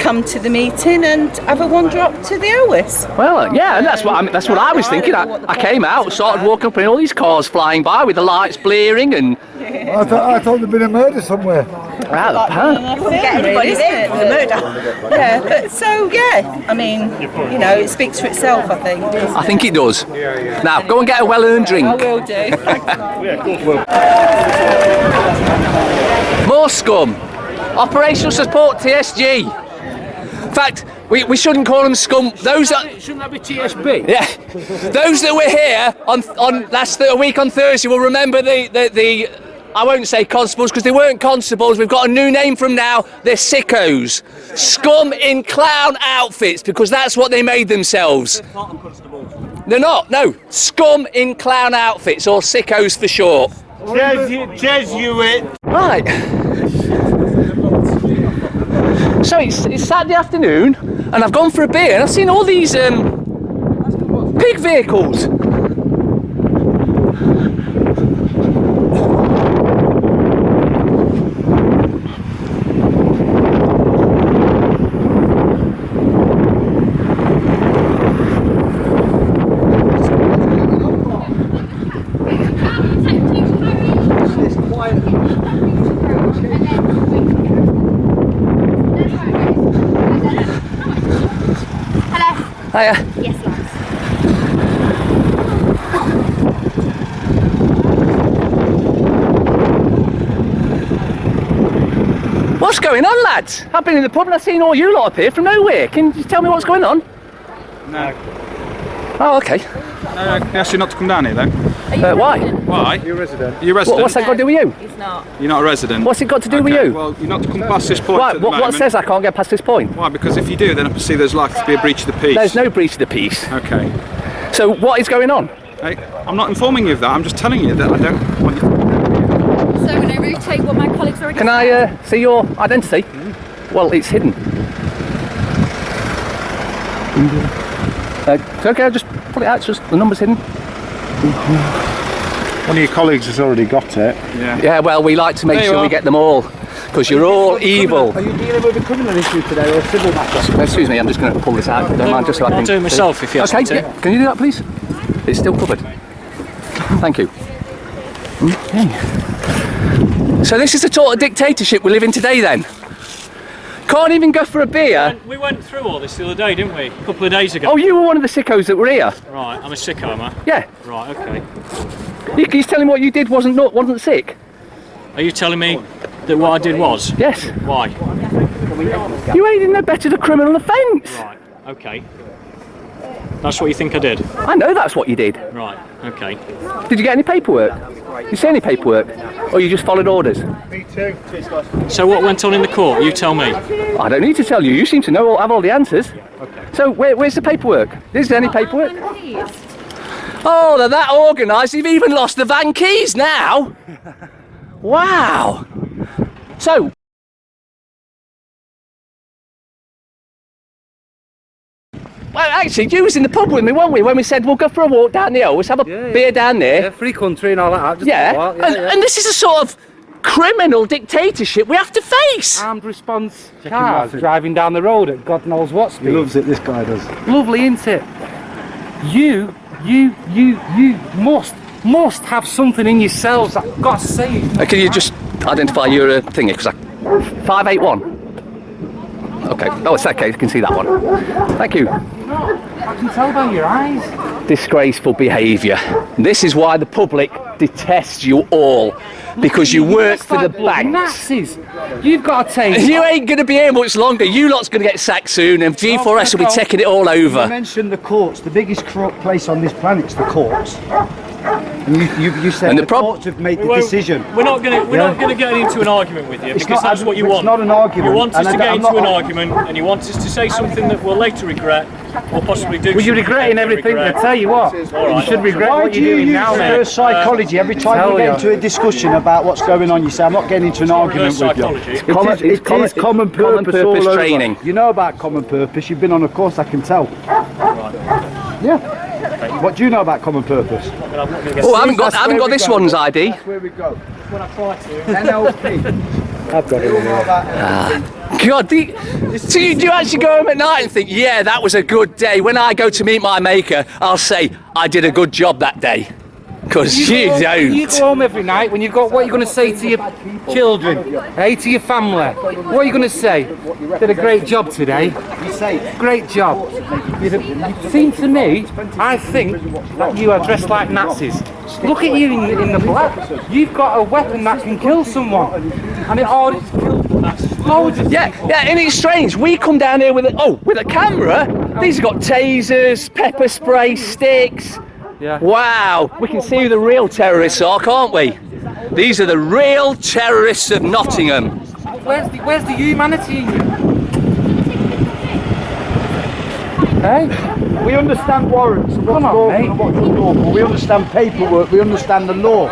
[SPEAKER 18] come to the meeting and have a wander up to the Elwes.
[SPEAKER 1] Well, yeah, and that's what I was thinking. I came out, started walking up, and all these cars flying by with the lights blaring, and
[SPEAKER 16] I thought there'd been a murder somewhere.
[SPEAKER 1] Wow, the pan.
[SPEAKER 18] Get anybody there for the murder. Yeah, but so yeah, I mean, you know, it speaks for itself, I think.
[SPEAKER 1] I think it does. Now, go and get a well-earned drink.
[SPEAKER 18] I will do.
[SPEAKER 1] More scum. Operational support TSG. In fact, we shouldn't call them scum. Those
[SPEAKER 17] Shouldn't that be TSB?
[SPEAKER 1] Yeah. Those that were here on last week on Thursday will remember the I won't say constables because they weren't constables. We've got a new name from now. They're sickos. Scum in clown outfits, because that's what they made themselves. They're not. No. Scum in clown outfits, or sickos for short.
[SPEAKER 9] Jesuit.
[SPEAKER 1] Right. So it's Saturday afternoon, and I've gone for a beer, and I've seen all these pig vehicles. Hiya.
[SPEAKER 19] Yes, lads.
[SPEAKER 1] What's going on, lads? I've been in the pub and I've seen all you lot up here from nowhere. Can you tell me what's going on?
[SPEAKER 20] No.
[SPEAKER 1] Oh, okay.
[SPEAKER 20] No, I asked you not to come down here, though.
[SPEAKER 1] Why?
[SPEAKER 20] Why?
[SPEAKER 16] You're a resident.
[SPEAKER 20] You're a resident.
[SPEAKER 1] What's that got to do with you?
[SPEAKER 19] He's not.
[SPEAKER 20] You're not a resident.
[SPEAKER 1] What's it got to do with you?
[SPEAKER 20] Well, you're not to come past this point.
[SPEAKER 1] Right,
[SPEAKER 20] at the
[SPEAKER 1] what
[SPEAKER 20] moment.
[SPEAKER 1] says I can't get past this point?
[SPEAKER 20] Why? Because if you do, then I perceive there's likely to be a breach of the peace.
[SPEAKER 1] There's no breach of the peace.
[SPEAKER 20] Okay.
[SPEAKER 1] So what is going on?
[SPEAKER 20] Hey, I'm not informing you of that. I'm just telling you that I don't want you.
[SPEAKER 19] So when I rotate what my colleagues already
[SPEAKER 1] Can I see your identity? Well, it's hidden. It's okay, I'll just pull it out, it's just the number's hidden.
[SPEAKER 13] One of your colleagues has already got it.
[SPEAKER 1] Yeah, well, we like to make sure we get them all, because you're all evil.
[SPEAKER 17] Are you dealing with a criminal issue today or a civil matter?
[SPEAKER 1] Excuse me, I'm just going to pull this out, if you don't mind, just so I can...
[SPEAKER 17] I'll do it myself if you ask me to.
[SPEAKER 1] Yeah. Can you do that, please? It's still covered. Thank you. Okay. So this is the sort of dictatorship we live in today, then? Can't even go for a beer?
[SPEAKER 17] We went through all this the other day, didn't we? A couple of days ago.
[SPEAKER 1] Oh, you were one of the sickos that were here?
[SPEAKER 17] Right, I'm a sicko, am I?
[SPEAKER 1] Yeah.
[SPEAKER 17] Right, okay.
[SPEAKER 1] He's telling me what you did wasn't sick?
[SPEAKER 17] Are you telling me that what I did was?
[SPEAKER 1] Yes.
[SPEAKER 17] Why?
[SPEAKER 1] You ain't no better the criminal offence.
[SPEAKER 17] Right, okay. That's what you think I did?
[SPEAKER 1] I know that's what you did.
[SPEAKER 17] Right, okay.
[SPEAKER 1] Did you get any paperwork? Did you see any paperwork? Or you just followed orders?
[SPEAKER 13] Me too.
[SPEAKER 17] So what went on in the court? You tell me.
[SPEAKER 1] I don't need to tell you. You seem to know, have all the answers.
[SPEAKER 13] Okay.
[SPEAKER 1] So where's the paperwork? Is there any paperwork? Oh, they're that organised. You've even lost the van keys now. Wow. So. Well, actually, you was in the pub with me, weren't we? When we said we'll go for a walk down the Ouse, have a beer down there.
[SPEAKER 13] Yeah, free country and all that. Just
[SPEAKER 1] Yeah,
[SPEAKER 13] a while.
[SPEAKER 1] and this is a sort of criminal dictatorship we have to face.
[SPEAKER 13] Armed response cars driving down the road at God knows what speed.
[SPEAKER 16] He loves it, this guy does.
[SPEAKER 13] Lovely, isn't it? You must have something in yourselves that God's saying.
[SPEAKER 1] Can you just identify your thingy? Because 581. Okay. Oh, it's okay. You can see that one. Thank you.
[SPEAKER 13] I can tell by your eyes.
[SPEAKER 1] Disgraceful behaviour. This is why the public detests you all. Because you work for the banks.
[SPEAKER 13] Nazis. You've got to take.
[SPEAKER 1] You ain't going to be here much longer. You lot's going to get sacked soon, and G4S will be taking it all over.
[SPEAKER 16] You mentioned the courts. The biggest corrupt place on this planet's the courts. And you said
[SPEAKER 1] and
[SPEAKER 16] the courts have made the decision.
[SPEAKER 17] We're not going to get into an argument with you because that's what you want.
[SPEAKER 16] It's not an argument.
[SPEAKER 17] You want us to get into an argument, and you want us to say something that we'll later regret, or possibly do.
[SPEAKER 13] Well, you're regretting everything. I tell you what, you should regret what you're doing now.
[SPEAKER 16] Why do you use psychology every time we get into a discussion about what's going on? You say, I'm not getting into an argument with you. It is common purpose
[SPEAKER 1] training.
[SPEAKER 16] You know about common purpose. You've been on a course, I can tell. Yeah. What do you know about common purpose?
[SPEAKER 1] Oh, I haven't got this one's ID.
[SPEAKER 16] That's where we go.
[SPEAKER 17] When I try to.
[SPEAKER 16] NLP. I've got it.
[SPEAKER 1] God, so you do actually go home at night and think, yeah, that was a good day. When I go to meet my maker, I'll say, I did a good job that day. Because you don't.
[SPEAKER 13] You go home every night when you've got what you're going to say to your children, to your family. What are you going to say? Did a great job today.
[SPEAKER 16] You say,
[SPEAKER 13] great job. It seems to me, I think that you are dressed like Nazis. Look at you in the black. You've got a weapon that can kill someone, and it already killed loads of people.
[SPEAKER 1] Yeah, and it's strange. We come down here with a camera. These have got tasers, pepper spray, sticks.
[SPEAKER 13] Yeah.
[SPEAKER 1] Wow, we can see who the real terrorists are, can't we? These are the real terrorists of Nottingham.
[SPEAKER 13] Where's the humanity in you? Hey?
[SPEAKER 16] We understand warrants and what's lawful and what's unlawful. We understand paperwork, we understand the law.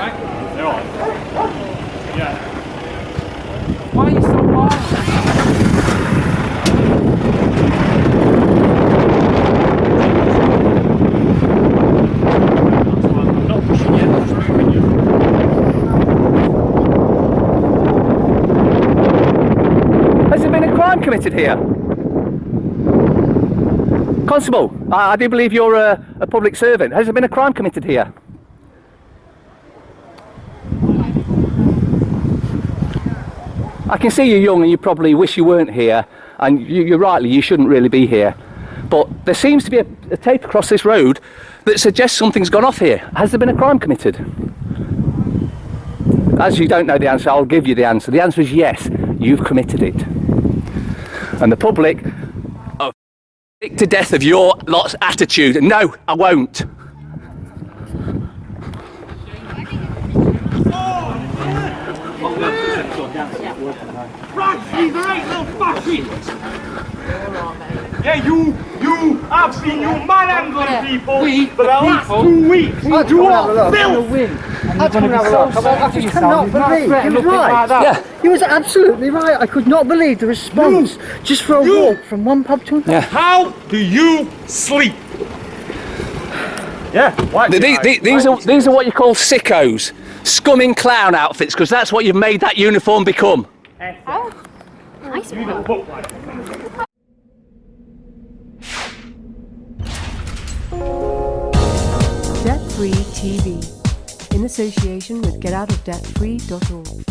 [SPEAKER 13] Why are you so hard?
[SPEAKER 1] Has there been a crime committed here? Constable, I do believe you're a public servant. Has there been a crime committed here? I can see you're young and you probably wish you weren't here, and you shouldn't really be here. But there seems to be a tape across this road that suggests something's gone off here. Has there been a crime committed? As you don't know the answer, I'll give you the answer. The answer is yes, you've committed it. And the public are sick to death of your lot's attitude. No, I won't.
[SPEAKER 7] Right, you great little fascist! Yeah, you have been manhandling people for the last 2 weeks. You are filth!
[SPEAKER 16] I just cannot believe he was right.
[SPEAKER 1] Yeah.
[SPEAKER 16] He was absolutely right. I could not believe the response just for a walk from one pub to another.
[SPEAKER 1] Yeah.
[SPEAKER 7] How do you sleep? Yeah.
[SPEAKER 1] These are what you call sickos, scumming clown outfits, because that's what you've made that uniform become.
[SPEAKER 19] Oh, nice one.
[SPEAKER 21] Debt Free TV, in association with GetOutOfDebtFree.org.